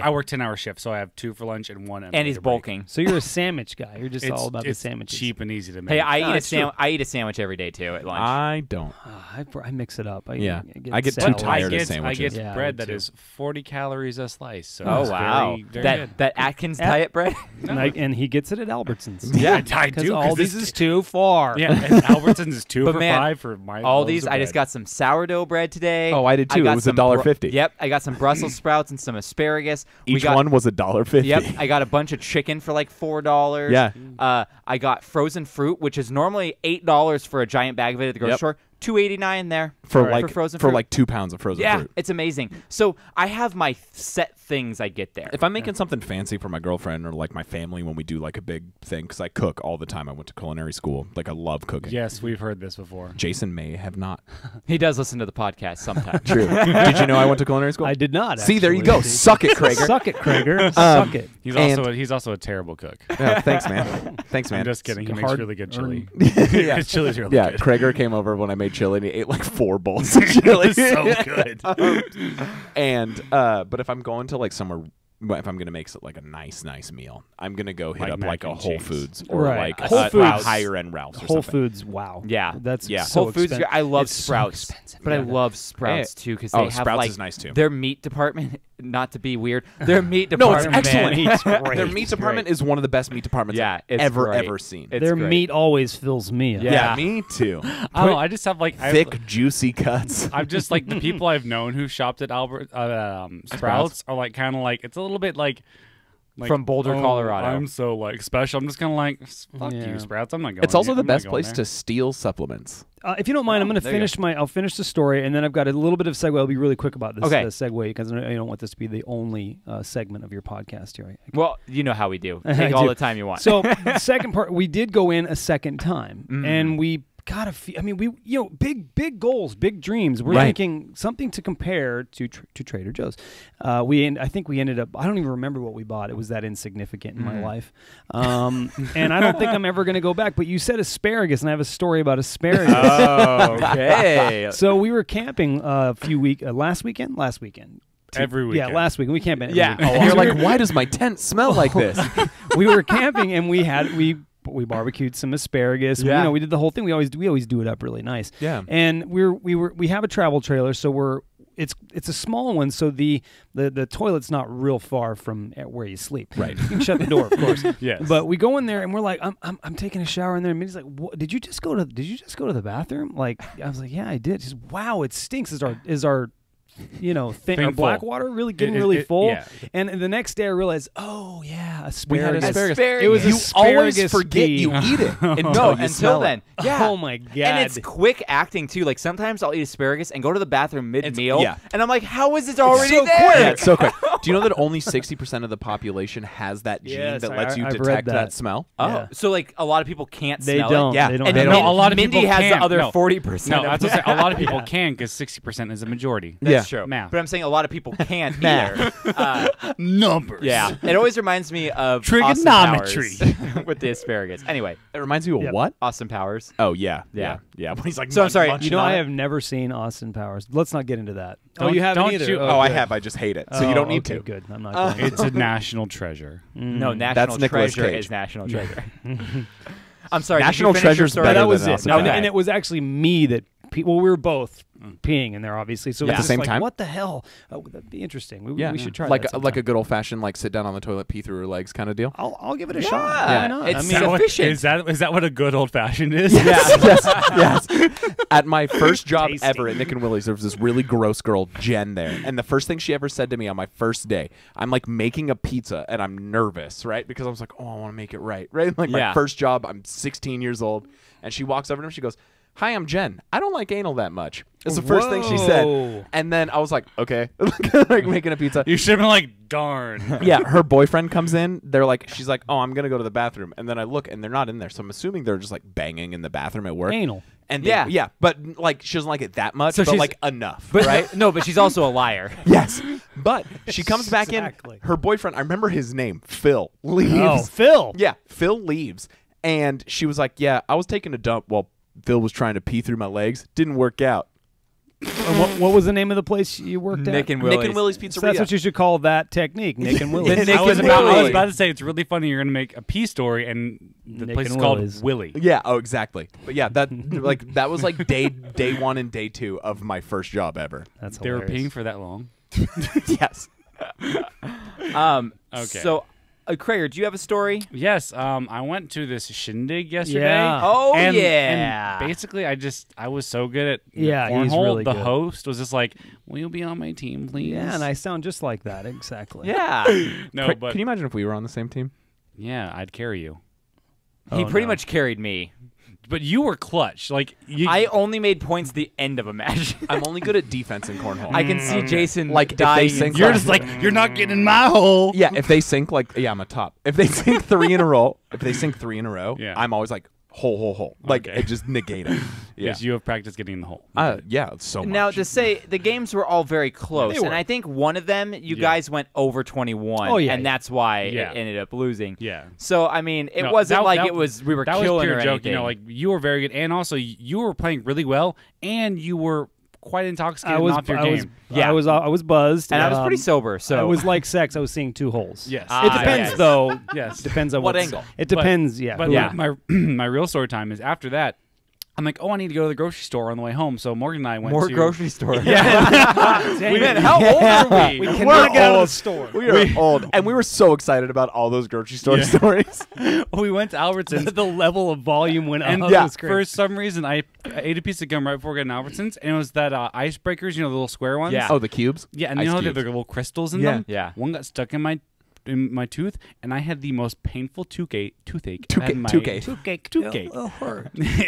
I work 10-hour shifts, so I have 2 for lunch and 1. And he's bulking. So you're a sandwich guy. You're just all about the it's sandwiches. cheap and easy to make. Hey, I it's eat a sandwich every day too at lunch. I don't. I mix it up. I get salad. too tired of I get sandwiches. Yeah, I bread would that too. is 40 calories a slice. So Oh it's wow, very, very good. that Atkins diet bread. And he gets it at Albertsons. Yeah, I Because do. Aldi's is too far. Yeah, and Albertsons is 2 But for man, $5 for my Aldi's. loaves of I just bread. got some sourdough bread today. Oh, I did too. It got was some $1.50. Yep, I got some Brussels sprouts and some asparagus. Each one was $1.50. Yep, I got a bunch of chicken for like $4. Yeah. I got frozen fruit, which is normally $8 for a giant bag of it at the grocery store. $2.89 there for frozen fruit. like 2 pounds of frozen yeah, fruit. it's amazing. So I have my set things I get there. If I'm making something fancy for my girlfriend or like my family when we do like a big thing, because I cook all the time. I went to culinary school. Like I love cooking. Yes, we've heard this before. Jason may have not. He does listen to the podcast sometimes. True. Did you know I went to culinary school? I did not. See, there you actually. go. Suck it, Krager. Suck it, Krager. Suck it. He's also a terrible cook. Yeah, thanks, man. Thanks, man. I'm just kidding. He makes really good chili. Yeah. His chili's really Yeah, good. Krager came over when I made chili and he ate like 4 bowls of chili. It's so good. But if I'm going to like somewhere, if I'm gonna make like a nice meal, I'm gonna go hit Like up mac like a and Whole cheese. Foods or Right. like Whole a Foods. higher end Ralph's or Whole something. Foods, wow. Yeah. That's Yeah. so Whole Foods. expensive. I love It's so Sprouts, expensive. but I love Sprouts too because they have Sprouts like is nice too. their meat department. Not to be weird, their meat No, it's department. excellent. man. Meat's great. Their meat department is one of the best meat departments Yeah, I've it's ever great. seen. It's Their great. meat always fills me up. Yeah. me too. I don't know. I just have like Thick, juicy cuts. I've just like the people I've known who shopped at Sprouts are like kind of like it's a little bit like From Boulder, oh, Colorado. I'm so like special. I'm just kind of like fuck Yeah. you, Sprouts. I'm not going. It's also the I'm not best going place there. to steal supplements. If you don't mind, I'm going to there you finish I'll finish the story, and then I've got a little bit of segue. I'll be really quick about this Okay. segue because I don't want this to be the only segment of your podcast here. Well, you know how we do. I Take all do. the time you want. So the second part, we did go in a second time, and we got a few. I mean, we big goals, big dreams. We're Right. thinking something to compare to Trader Joe's. I think we ended up. I don't even remember what we bought. It was that insignificant in my life, and I don't think I'm ever going to go back. But you said asparagus, and I have a story about asparagus. Oh, okay. So we were camping last weekend. every weekend. Yeah, last week. We camped. Yeah. And you're like, why does my tent smell like this? We were camping and we barbecued some asparagus. Yeah. We did the whole thing. We always do it up really nice. Yeah. And we have a travel trailer, so it's a small one, so the toilet's not real far from where you sleep. Right. You can shut the door, of course. Yes. But we go in there and we're like, I'm taking a shower in there, and Mindy's like, what, did you just go to the bathroom? Like, I was like, yeah, I did. She's, wow, it stinks. Is our thin, Full. Blackwater, really getting really full. Yeah. And the next day I realized, oh yeah, asparagus. We had asparagus. It was You always asparagus forget tea. you eat it No, you until smell then. it. Yeah. Oh my god. And it's quick acting too. Like sometimes I'll eat asparagus and go to the bathroom mid-meal, yeah. and I'm like, how is it already so there? quick. Yeah, it's so quick. Do you know that only 60% of the population has that gene Yes, that lets you I've read detect that. that smell? Oh, Yeah. so like a lot of people can't They smell don't. it. Yeah. They don't And have no, it. a lot of Mindy people has can. the other No. 40%. No, of that's it. what I'm saying. A lot of people can because 60% is a majority. That's Yeah. true. Math. But I'm saying a lot of people can't either. Numbers. Yeah. It always reminds me of Trigonometry. Austin Powers with the asparagus. Anyway, It reminds you of Yep. what? Austin Powers. Oh, yeah. Yeah. Yeah. When he's like, So I'm sorry, munching You know, on I it. have never seen Austin Powers. Let's not get into that. Don't- you haven't don't either. you- Oh, I good. have. I just hate it. So you don't need okay, to. Good. I'm not going to. It's a national treasure. No, National Nicolas Treasure Cage. is National Treasure. I'm sorry. National did you finish your Treasure's story? better that was than it. Austin No, Powers. and it was actually me that. Well, we were both peeing in there, obviously. So Yeah. it was At the just same like, time? what the hell? Oh, that'd be interesting. We should try like that like a sometime. good old fashioned like sit down on the toilet, pee through her legs kind of deal. I'll give it a Yeah. shot. Why not? It's I Is mean, that what- efficient. Is that what a good old fashioned is? yes. At my first job Tasty. ever at Nick and Willie's, there was this really gross girl, Jen, there. And the first thing she ever said to me on my first day, I'm like making a pizza and I'm nervous, right? Because I was like, oh, I want to make it right? Like Yeah. my first job, I'm 16 years old. And she walks over to me, she goes, hi, I'm Jen. I don't like anal that much. It's the first thing she Whoa. said. And then I was like, okay. Like making a pizza. You should have been like, darn. Yeah, her boyfriend comes in. She's like, oh, I'm going to go to the bathroom. And then I look and they're not in there. So I'm assuming they're just like banging in the bathroom at work. anal. And Yeah. yeah, but like she doesn't like it that much, So but she's- like enough, But, right? No, but she's also a liar. Yes, but she comes back Exactly. in. Her boyfriend, I remember his name, Phil, leaves. Oh, Phil. Yeah, Phil leaves, and she was like, "Yeah, I was taking a dump while Phil was trying to pee through my legs. Didn't work out." What was the name of the place you worked at? Nick and Willie's. Nick and Willie's Pizzeria. So that's what you should call that technique, Nick and Willie. The Nick I was and about Willie. to say it's really funny. You're gonna make a pea story, and the Nick place is and called Willie's. Willie. Yeah. Oh, exactly. But yeah, that was like day one and day two of my first job ever. That's They were hilarious. peeing for that long. Yes. Okay. So, Krager, do you have a story? Yes. I went to this shindig yesterday. Yeah. Oh, and, yeah. And basically, I was so good at Yeah, he's cornhole. really the good. host was just like, "Will you be on my team, please?" Yeah, and I sound just like that. Exactly. Yeah. no, but Can you imagine if we were on the same team? yeah, I'd carry you. He Oh, pretty no. much carried me. But you were clutch. Like you, I only made points the end of a match. I'm only good at defense in cornhole. I can see Jason Like, if they dying. sink you're like- just like you're not getting in my hole. Yeah, if they sink I'm a top. If they sink three in a row, Yeah. I'm always like hole. Like Okay. it just negate it. Yeah. Yes, you have practiced getting in the hole. Yeah, it's so much. Now, to say the games were all very close, They were. and I think one of them you guys went over 21, Oh, yeah, and yeah. that's why Yeah. it ended up losing. Yeah. So I mean, it No, wasn't that- like that- it was we were That was killing pure or joke. anything. You know, like you were very good, and also you were playing really well, and you were quite intoxicated and off your game. Yeah. I was buzzed, and I was pretty sober. So it was like sex. I was seeing two holes. Yes. It depends, yes. though. Yes. Depends on What what's- angle? It depends. Yeah. But Yeah. my real story time is after that. I'm like, oh, I need to go to the grocery store on the way home. So Morgan and I went more to grocery store. Dang. How old are we? We We're cannot get out of old. the store. we are old, and we were so excited about all those grocery store stories. we went to Albertsons. The level of volume went And up. yeah, It was great. for some reason, I ate a piece of gum right before getting Albertsons, and it was that icebreakers, you know, the little square ones. Yeah. Oh, the cubes. Yeah, and Ice you know how cubes. there are little crystals in Yeah. them? Yeah. One got stuck in my tooth, and I had the most painful toothache Toothache.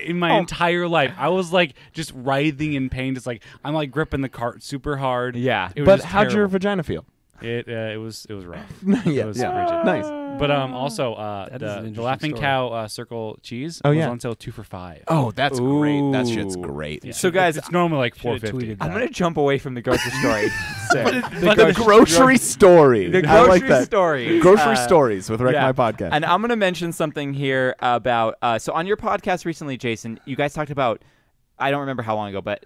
in my entire life. I was like just writhing in pain, just like I'm like gripping the cart super hard. Yeah. It was But just how'd your terrible. vagina feel? It was rough. Yeah, It was yeah. rigid. Nice. But also That is an the interesting Laughing story. Cow circle cheese Oh, was yeah. on sale 2 for $5. Oh, that's great. That shit's Ooh. great. Yeah. So, guys, it's normally like Should've $4.50. tweeted I'm gonna jump away from the grocery story. The grocery story. The I like grocery that. story. Grocery stories with Wreck yeah. My Podcast. And I'm going to mention something here about so on your podcast recently, Jason, you guys talked about, I don't remember how long ago, but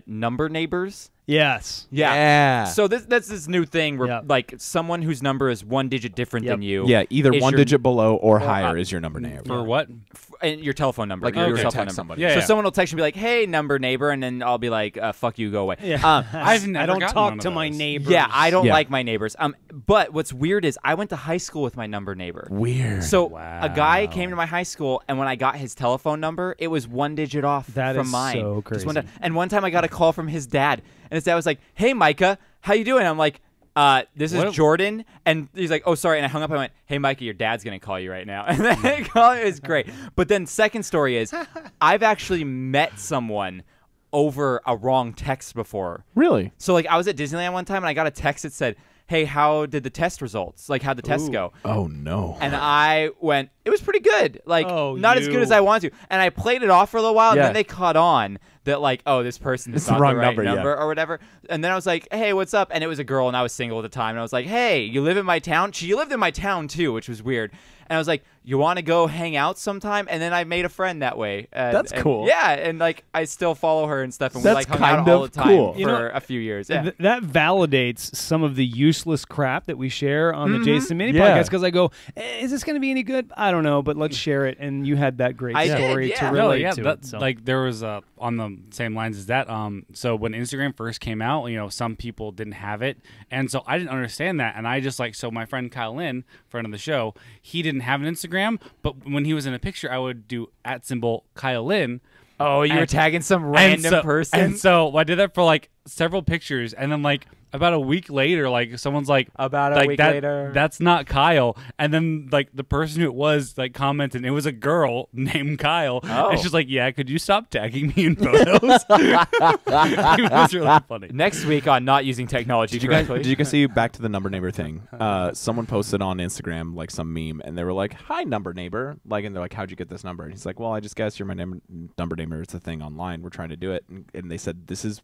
number neighbors. Yes. Yeah. So that's this new thing where Yep. like someone whose number is one digit different Yep. than you. Yeah, either is one your- digit below or higher is your number name. For what? And your telephone number. Like your you're cell gonna phone text number. somebody. Yeah, So yeah. someone will text me be like, "Hey, number neighbor," and then I'll be like, "Fuck you, go away." Yeah. Um, I've never I don't gotten talk one of to my those. neighbors. yeah, I don't Yeah. like my neighbors. But what's weird is I went to high school with my number neighbor. Weird. So a guy came to my high school, and when I got his telephone number, it was 1 digit off from mine. So crazy. And one time I got a call from his dad, and his dad was like, "Hey, Micah, how you doing?" I'm like, this is Jordan. And he's like, "Oh, sorry." And I hung up. I went, "Hey, Micah, your dad's going to call you right now." And then he called me. It was great. But then second story is I've actually met someone over a wrong text before. Really? So, like, I was at Disneyland one time, and I got a text that said, "Hey, how did the test results? Like, how'd the test go?" Oh, no. And I went, "It was pretty good. Like, not as good as I wanted to." And I played it off for a little while, and then they caught on that, like, oh, this person is not the right number or whatever. And then I was like, "Hey, what's up?" And it was a girl, and I was single at the time. And I was like, "Hey, you live in my town?" She lived in my town, too, which was weird. And I was like, "You want to go hang out sometime?" And then I made a friend that way. That's cool. Yeah, and, like, I still follow her and stuff. And we, like, hung out all the time for a few years. Yeah. That validates some of the useless crap that we share on the Jason Mini podcast, because I go, is this going to be any good? I don't know, but let's share it. And you had that great story to relate to it. So. Like, there was, on the same lines as that, so when Instagram first came out, you know, some people didn't have it. And so I didn't understand that. And I just, like, so my friend Kyle Lynn, friend of the show, he didn't have an Instagram, but when he was in a picture, I would do @ Kyle Lynn. Oh, you were tagging some random person? And so I did that for, like, several pictures, and then, like, about a week later, like, someone's like, later, that's not Kyle. And then, like, the person who it was, like, commented, it was a girl named Kyle. And she's like, "Yeah, could you stop tagging me in photos?" It was really funny. Next week on not using technology correctly. Did you guys see back to the number neighbor thing? Someone posted on Instagram, like, some meme, and they were like, "Hi, number neighbor." Like, and they're like, "How'd you get this number?" And he's like, "Well, I just guessed you're my number neighbor. It's a thing online. We're trying to do it." And they said, "This is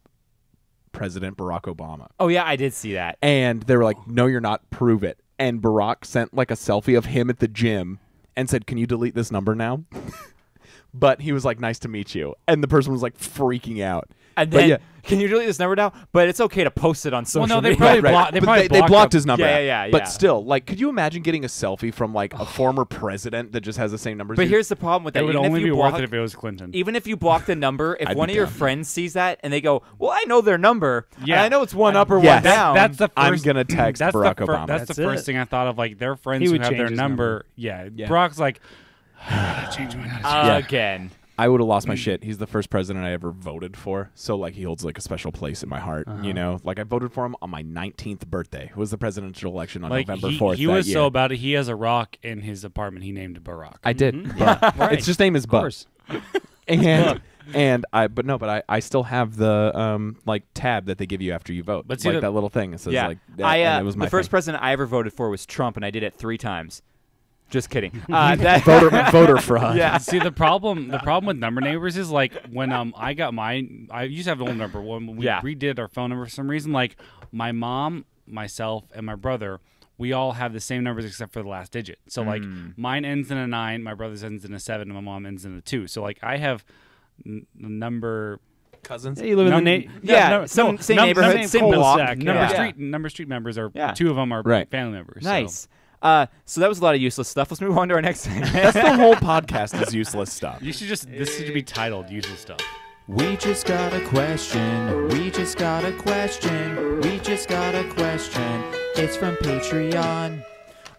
President Barack Obama." Oh, yeah, I did see that. And they were like, "No, you're not. Prove it." And Barack sent, like, a selfie of him at the gym and said, "Can you delete this number now?" But he was like, "Nice to meet you." And the person was, like, freaking out. And then, "Can you delete this number now?" But it's okay to post it on social media. They probably they blocked his number. Yeah. But still, like, could you imagine getting a selfie from, like, a former president that just has the same number? But here's the problem with that. It would only be worth it if it was Clinton. Even if you block the number, if one of your friends sees that and they go, "Well, I know their number. And I know it's one up or one down." That's the first. I'm gonna text Barack Obama. That's the first thing I thought of. Like, their friends who have their number. Yeah. Barack's like, "I gotta change my again." I would have lost my shit. He's the first president I ever voted for, so, like, he holds, like, a special place in my heart. You know, like, I voted for him on my 19th birthday. It was the presidential election on November 4th. He was so about it. He has a rock in his apartment. He named Barack. I did. It's just name is Buck. And I still have the like tab that they give you after you vote. But like that little thing. It says like that, it was my the first president I ever voted for was Trump, and I did it 3 times. Just kidding. Voter fraud. Yeah. See, the problem with number neighbors is, like, when I got mine, I used to have an old number. When we redid our phone number for some reason, like, my mom, myself, and my brother, we all have the same numbers except for the last digit. So, like, mine ends in a 9, my brother's ends in a 7, and my mom ends in a 2. So, like, I have number cousins. You live in the same neighborhood, same block. Number street members are 2 of them are family members. Nice. So that was a lot of useless stuff. Let's move on to our next thing. That's the whole podcast is useless stuff. This should be titled "Useless Stuff." We just got a question. We just got a question. We just got a question. It's from Patreon.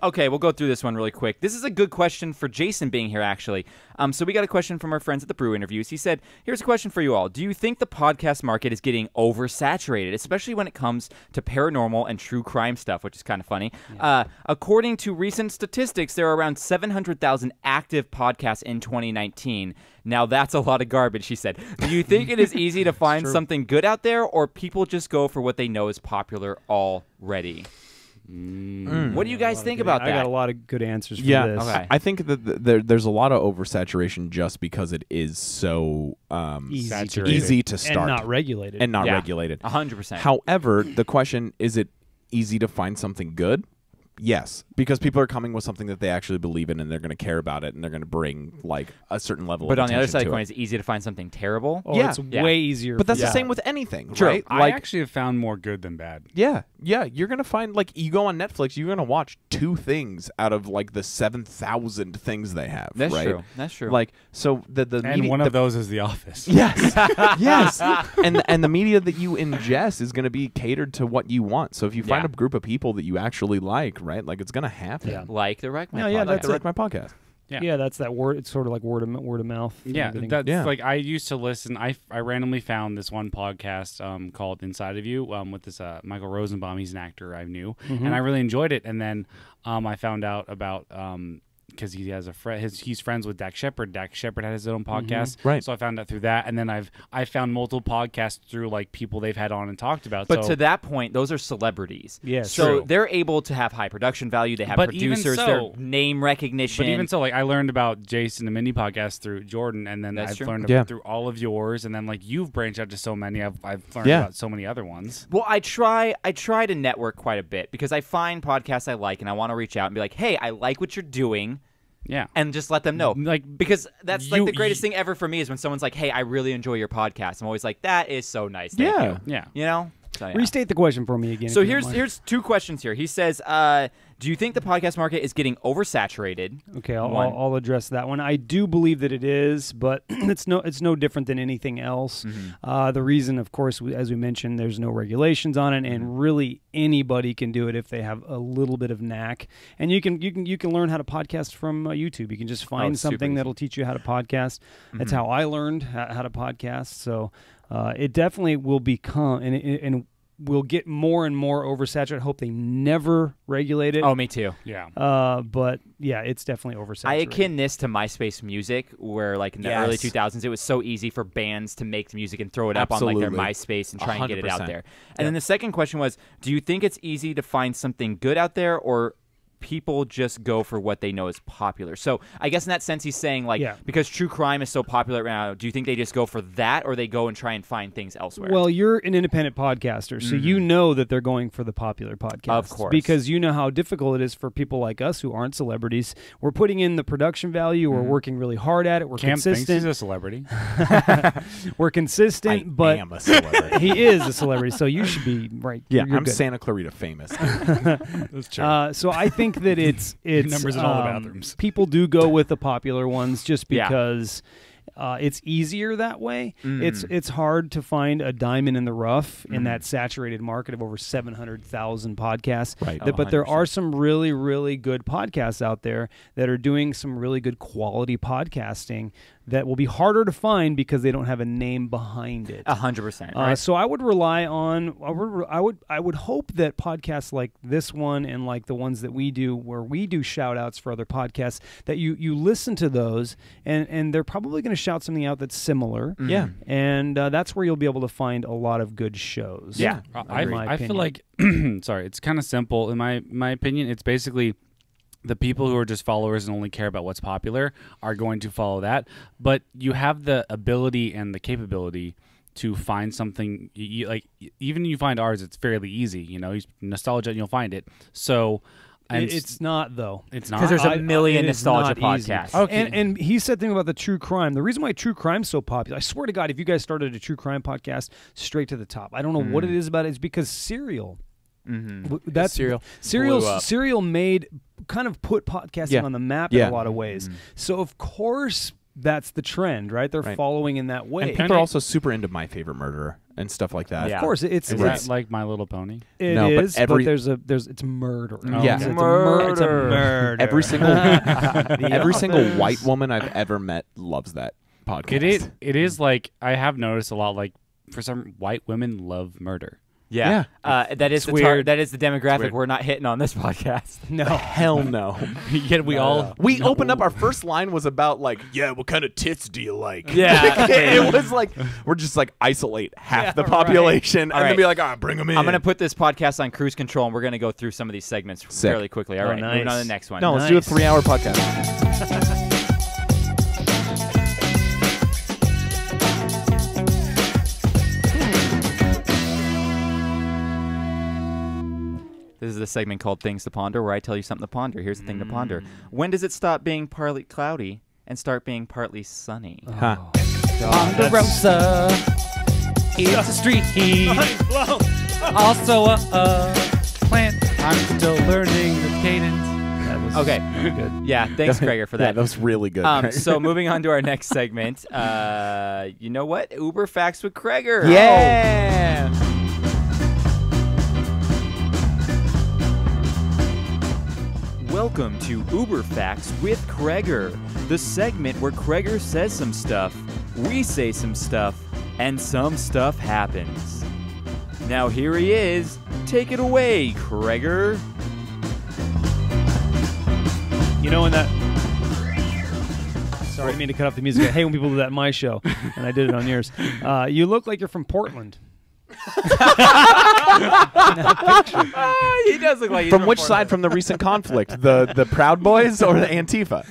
Okay, we'll go through this one really quick. This is a good question for Jason being here, actually. So we got a question from our friends at the Brew Interviews. He said, "Here's a question for you all. Do you think the podcast market is getting oversaturated, especially when it comes to paranormal and true crime stuff," which is kind of funny. Yeah. According to recent statistics, there are around 700,000 active podcasts in 2019. Now, that's a lot of garbage, he said. Do you think it is easy to find something good out there, or people just go for what they know is popular already? What do you guys think about that? I got a lot of good answers for this. Okay. I think that there's a lot of oversaturation just because it is so easy to start. And not regulated. 100%. However, the question, is it easy to find something good? Yes, because people are coming with something that they actually believe in, and they're going to care about it, and they're going to bring, like, a certain level of attention. But on the other side of the coin, is it easy to find something terrible? It's way easier. But that's the same with anything, True. right? I actually have found more good than bad. Yeah. Yeah, you're gonna find like you go on Netflix, you're gonna watch 2 things out of like the 7,000 things they have. That's right? true. That's true. Like so the and one of those is The Office. Yes, yes, and the media that you ingest is gonna be catered to what you want. So if you find a group of people that you actually like, right, like it's gonna happen. Yeah. Like the Wreck My Yeah, Podcast. that's Like my podcast. Yeah, that's that word. It's sort of like word of mouth. Yeah, everything. that's Yeah. like I used to listen. I randomly found this one podcast called Inside of You with this Michael Rosenbaum. He's an actor I knew, and I really enjoyed it. And then I found out about because he has a friend. He's friends with Dak Shepard. Dak Shepard had his own podcast, Right. So I found out through that, and then I found multiple podcasts through like people they've had on and talked about. But so, to that point, those are celebrities. Yes. So True. they're able to have high production value. They have But even producers. so- their name recognition. but even so, like I learned about Jason and Mindy podcast through Jordan, and then That's I've true. learned Yeah. about through all of yours, and then like you've branched out to so many. I've learned Yeah. about so many other ones. Well, I try to network quite a bit because I find podcasts I like and I want to reach out and be like, hey, I like what you're doing. Yeah. And just let them know. Like, because that's like you- the greatest thing ever for me is when someone's like, hey, I really enjoy your podcast. I'm always like, that is so nice. Thank Yeah. you. Yeah. You know? So, yeah. Restate the question for me again. So if you don't mind. here's 2 questions here. He says, do you think the podcast market is getting oversaturated? Okay, One. I'll address that one. I do believe that it is, but it's no different than anything else. The reason, of course, as we mentioned, there's no regulations on it, and really anybody can do it if they have a little bit of knack. And you can learn how to podcast from YouTube. You can just find it's super something easy. that'll teach you how to podcast. That's how I learned how to podcast. So it definitely will become and we'll get more and more oversaturated. I hope they never regulate it. Oh, me too. Yeah. But yeah, it's definitely oversaturated. I akin this to MySpace music, where like in the early 2000s, it was so easy for bands to make the music and throw it up on like their Absolutely. MySpace and try and get it out 100%. there. And then the second question was, do you think it's easy to find something good out there, or people just go for what they know is popular? So I guess in that sense, he's saying like, because true crime is so popular right now, do you think they just go for that, or they go and try and find things elsewhere? Well, you're an independent podcaster, so you know that they're going for the popular podcast. Of course. Because you know how difficult it is for people like us who aren't celebrities. We're putting in the production value. We're working really hard at it. We're Cam thinks consistent. he's a celebrity. We're consistent, I but am a celebrity. he is a celebrity, so you should be right. Yeah, you're I'm good. Santa Clarita famous. That's true. So I think that it's Numbers in all the bathrooms. People do go with the popular ones just Yeah. because it's easier that way. It's hard to find a diamond in the rough in that saturated market of over 700,000 podcasts. Right. But there are some really, really good podcasts out there that are doing some really good quality podcasting that will be harder to find because they don't have a name behind it. 100%. Right? So I would rely on. I would hope that podcasts like this one and like the ones that we do, where we do shout outs for other podcasts, that you listen to those, and they're probably going to shout something out that's similar. Yeah. And that's where you'll be able to find a lot of good shows. Yeah. I feel like sorry, it's kind of simple in my opinion. It's basically the people who are just followers and only care about what's popular are going to follow that. But you have the ability and the capability to find something. Like even you find ours, it's fairly easy. You know, nostalgia, and you'll find it. So. And It's not, though. It's not. Because there's a million it is nostalgia not easy. podcasts. Okay. And he said something about the true crime. The reason why true crime's so popular, I swear to God, if you guys started a true crime podcast, straight to the top. I don't know what it is about it. It's because Serial. That's Serial. Serial made kind of put podcasting on the map in a lot of ways. So of course that's the trend, right? They're following in that way. And people are also super into My Favorite Murderer and stuff like that. Of course, it's Is that like My Little Pony? It No, but is, every- it's murder. Yeah. It's a murder. Every single white woman I've ever met loves that podcast. It is like I have noticed a lot. Like for some white women love murder. Yeah. That is weird. that is the demographic we're not hitting on this podcast. No. Hell no. Yet we all We opened up, our first line was about like, yeah, what kind of tits do you like? Yeah. It was like, we're just like isolate half the population and then be like, bring them in. I'm going to put this podcast on cruise control, and we're going to go through some of these segments fairly quickly. All right, nice. moving on to the next one. No, let's do a 3-hour podcast. This is the segment called Things to Ponder, where I tell you something to ponder. Here's the thing to ponder. When does it stop being partly cloudy and start being partly sunny? Ponderosa. It's a street. Also plant. I'm still learning the cadence. That was Okay. good. Yeah, thanks, Krager, for Yeah, that. that was really good. So moving on to our next segment. You know what? Uber Facts with Krager. Yeah. Welcome to Uber Facts with Krager, the segment where Krager says some stuff, we say some stuff, and some stuff happens. Now here he is. Take it away, Krager. You know, in that. Sorry, I didn't mean to cut off the music. I hate when people do that in my show, and I did it on yours. You look like you're from Portland. He does look like he's From which Portland. side from the recent conflict? The Proud Boys or the Antifa?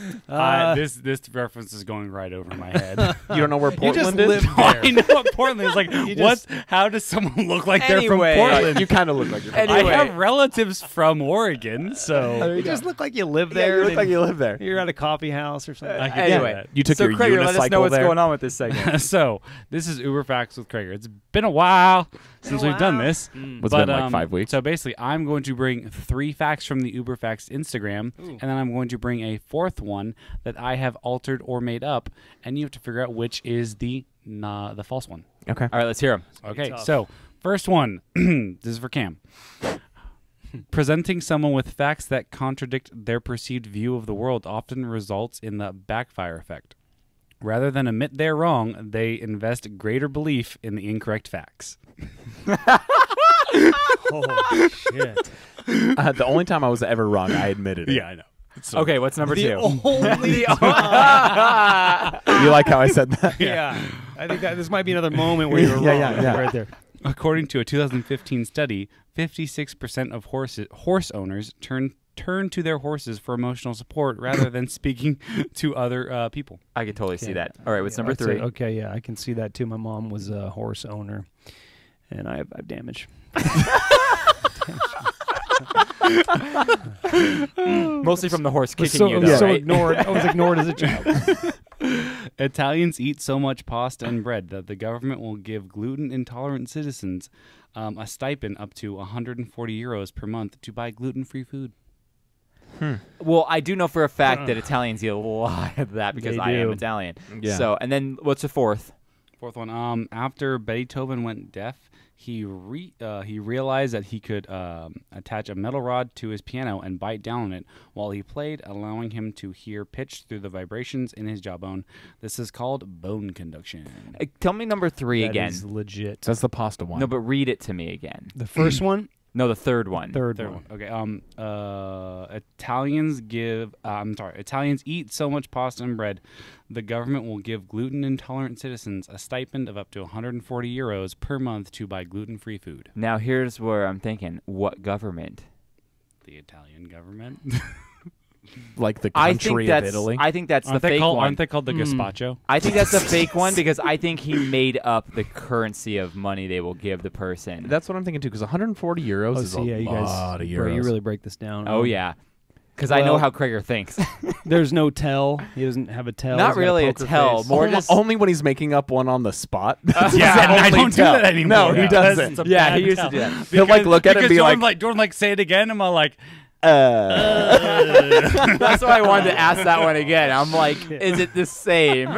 This reference is going right over my head. You don't know where You just Portland is? live I know what Portland is like. just- How does someone look like Anyway. they're from Portland? You kind of look like you're from Anyway. I have relatives from Oregon, so You just look like you live Yeah, there. you look and like you live there. You're at a coffee house or something. I can do Anyway, that. You took so your Krager, let us know unicycle what's there. going on with this segment. So this is Uber Facts with Krager. It's been a while since we've done this. It's been like 5 weeks. So basically, I'm going to bring 3 facts from the Uber Facts Instagram, and then I'm going to bring a 4th one that I have altered or made up, and you have to figure out which is the false one. Okay. All right, let's hear him. Okay, tough. so first one. This is for Cam. Presenting someone with facts that contradict their perceived view of the world often results in the backfire effect. Rather than admit they're wrong, they invest greater belief in the incorrect facts. Oh, shit. The only time I was ever wrong, I admitted it. I know. So, Okay, what's number 2? Only You like how I said that? Yeah. I think that this might be another moment where you were Yeah, wrong. yeah. Right there. according to a 2015 study, 56% of horse owners turn to their horses for emotional support rather than speaking to other people. I could totally see Yeah. that. All right, what's number I'd say- 3? Okay, yeah, I can see that too. My mom was a horse owner, and I have damage. Mostly from the horse Was kicking you, though, so right? ignored. I was ignored as a child. Italians eat so much pasta and bread that the government will give gluten-intolerant citizens a stipend up to 140 euros per month to buy gluten-free food. Well, I do know for a fact that Italians eat a lot of that because They I am do. Italian. Yeah. So, and then what's the 4th? 4th one. After Beethoven went deaf, he realized that he could attach a metal rod to his piano and bite down on it while he played, allowing him to hear pitch through the vibrations in his jawbone. This is called bone conduction. Tell me number 3 That again. is legit. That's the pasta one. No, but read it to me again. The first one, No, the 3rd one. third Third one. one. Okay. Italians eat so much pasta and bread, the government will give gluten-intolerant citizens a stipend of up to 140 euros per month to buy gluten-free food. Now, here's where I'm thinking, what government? The Italian government. Like the I country think of that's, Italy. I think that's the Aren't they fake called? one. Aren't they called the gazpacho? I think that's the fake one because I think he made up the currency of money they will give the person. That's what I'm thinking too, because 140 euros Oh, is so a yeah, you guys, lot of euros. bro, you really break this down. Oh, yeah. Because I know Well- how Krager thinks. There's no tell. He doesn't have a tell. Not He's got really a poker tell, face. more only, just- only when he's making up one on the spot. That's Yeah, his I only don't do tell. that anymore. No, he Yeah. doesn't. That's a Yeah, bad he used to tell. do that. He'll like look at it and be Jordan, like, Jordan, say it again. I'm all like, That's why I wanted to ask that one again. I'm like, is it the same?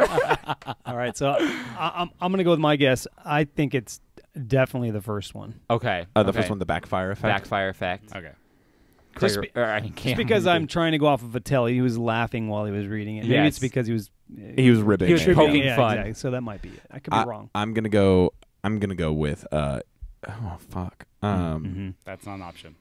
All right, so I'm gonna go with my guess. I think it's definitely the first one. Okay. the okay. first one, the backfire effect. Backfire effect. okay. Just Krager, or, I mean, Just because I'm trying to go off of a tell, he was laughing while he was reading it. Maybe Yes. it's because he was ribbing. He was it. poking yeah, fun. Exactly. So that might be it. I could be wrong. I'm gonna go with oh fuck. That's not an option.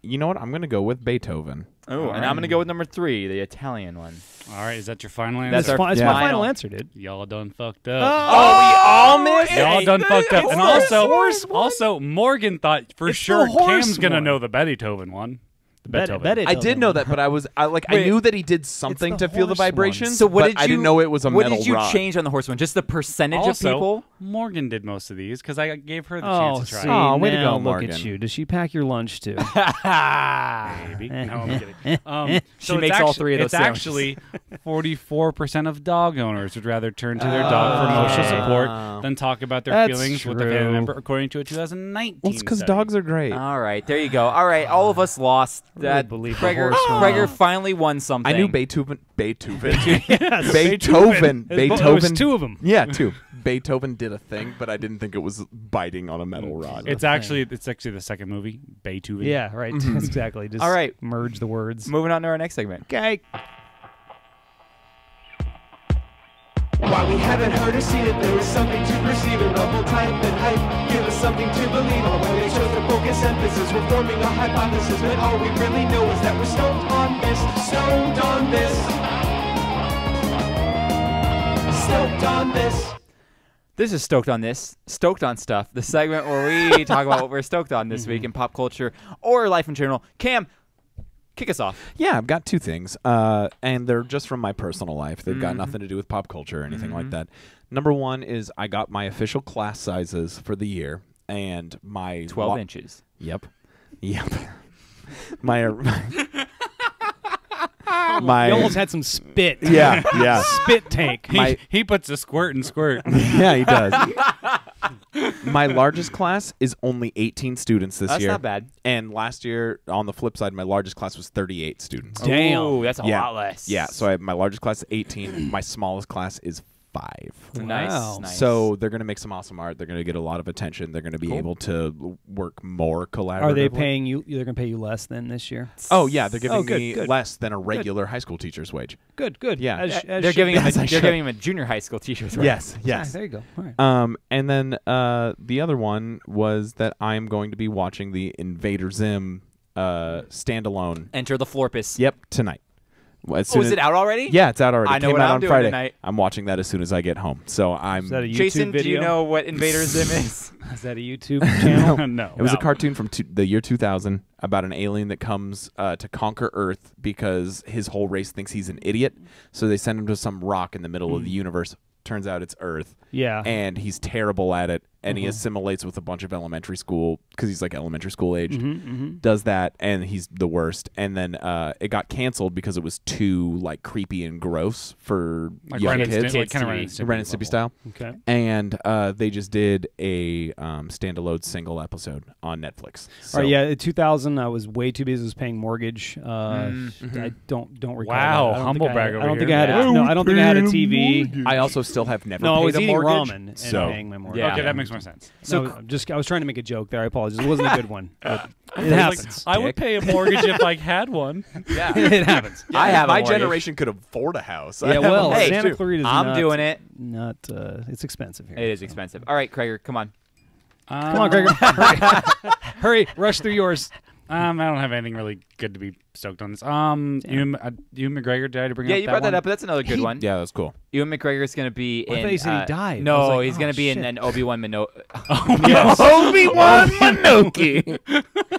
You know what? I'm gonna go with Beethoven. Oh, and I'm going to go with number 3, the Italian one. All right, is that your final That's answer? our It's yeah. my final. final answer, dude. Y'all done fucked up. Oh, we all missed it. Y'all done fucked up. it's And the also Morgan thought for It's the sure horse Cam's gonna one. know the Beethoven one. The Beethoven. Bet I did know that, but I Wait. knew that he did something the to feel the horse one. vibrations. So what but did you? I didn't know it was a what metal did you rod. change on the horse one? Just the percentage Also, of people? Morgan did most of these because I gave her the Oh, chance to see, try. Oh, way to now go, look Morgan. at you. Does she pack your lunch too? Maybe. No, I'm kidding. She makes all 3 of those It's actually 44% of dog owners would rather turn to their dog for emotional support than talk about their feelings with a family member, according to a 2019 Well, it's because study. dogs are great. All right, there you go. All right, all of us lost. That believe the Kreger, horse one. Kreger finally won something. I knew Beethoven. Beethoven. Yes. Beethoven. It was two of them. Yeah, two. Beethoven did a thing, but I didn't think it was biting on a metal rod. It's actually the second movie, Beethoven. Yeah, right. Exactly. Just All right. merge the words. Moving on to our next segment. Okay. Why we haven't heard or seen it, there is something to perceive. A novel type and hype, give us something to believe on. When they chose to focus emphasis, we're forming a hypothesis. But all we really know is that we're stoked on this. Stoked on this. Stoked on this. This is Stoked on This, Stoked on Stuff, the segment where we talk about what we're stoked on this week in pop culture or life in general. Cam, kick us off. Yeah, I've got two things, and they're just from my personal life. They've got nothing to do with pop culture or anything like that. Number one is I got my official class sizes for the year, and my 12 inches. Yep. my my You almost had some spit. yeah. Spit tank. He puts a squirt in squirt. Yeah, he does. My largest class is only 18 students this That's year. not bad. And last year, on the flip side, my largest class was 38 students. Damn. Ooh, that's a Yeah. lot less. Yeah, so my largest class is 18. My smallest class is 5. Nice, Wow. nice. So they're going to make some awesome art. They're going to get a lot of attention. They're going to be able to work more collaboratively. Are they paying you? They're going to pay you less than this year. Oh, yeah. They're giving good, me good. less than a regular high school teacher's wage. Good. Yeah. As they're should giving be. him As I they're should. giving him a junior high school t-shirt. Right? Yes, yes. Ah, there you go. All right. And then the other one was that I'm going to be watching the Invader Zim standalone. Enter the Florpus. Yep, tonight. As Oh, soon is as- it out already? Yeah, it's out already. I It know came what out I'm on doing Friday. tonight. I'm watching that as soon as I get home. So I'm. Is that a YouTube Jason, video? do you know what Invader Zim is? Is that a YouTube channel? No. It was a cartoon from the year 2000 about an alien that comes to conquer Earth because his whole race thinks he's an idiot. So they send him to some rock in the middle of the universe. Turns out it's Earth. Yeah. And he's terrible at it. And he assimilates with a bunch of elementary school because he's like elementary school age. Does that, and he's the worst. And then it got canceled because it was too like creepy and gross for Like young Ren and kids. Stimpy, like, kinda Ren and Stimpy style. Okay. And they just did a standalone single episode on Netflix. So, All right, yeah, in 2000, I was way too busy. I was paying mortgage. I don't recall. Wow, that. I don't humble think I brag had- over I don't think here. I had. Yeah. No, I don't think I had a TV. I also still have never No, I paid was a eating mortgage. ramen and so paying my mortgage. Yeah. Okay, that makes more sense. So I was trying to make a joke there. I apologize. It wasn't a good one. But it happens. I would pay a mortgage if I had one. Yeah. It happens. I have a my mortgage. generation could afford a house. I Yeah, have a well, mortgage, Santa too. Clarita's I'm not, doing it. Not. It's expensive here. It is expensive. All right, Kreger, come on. Come on, Gregor. Hurry, rush through yours. I don't have anything really good to be stoked on this. Ewan McGregor, did I bring Yeah, up you that brought that one? up, but that's another good one. Yeah, that's cool. Ewan McGregor is going to be I in. thought you said he died. I No, was like, he's oh, going to be in shit. an Obi-Wan Obi-Wan Kenobi.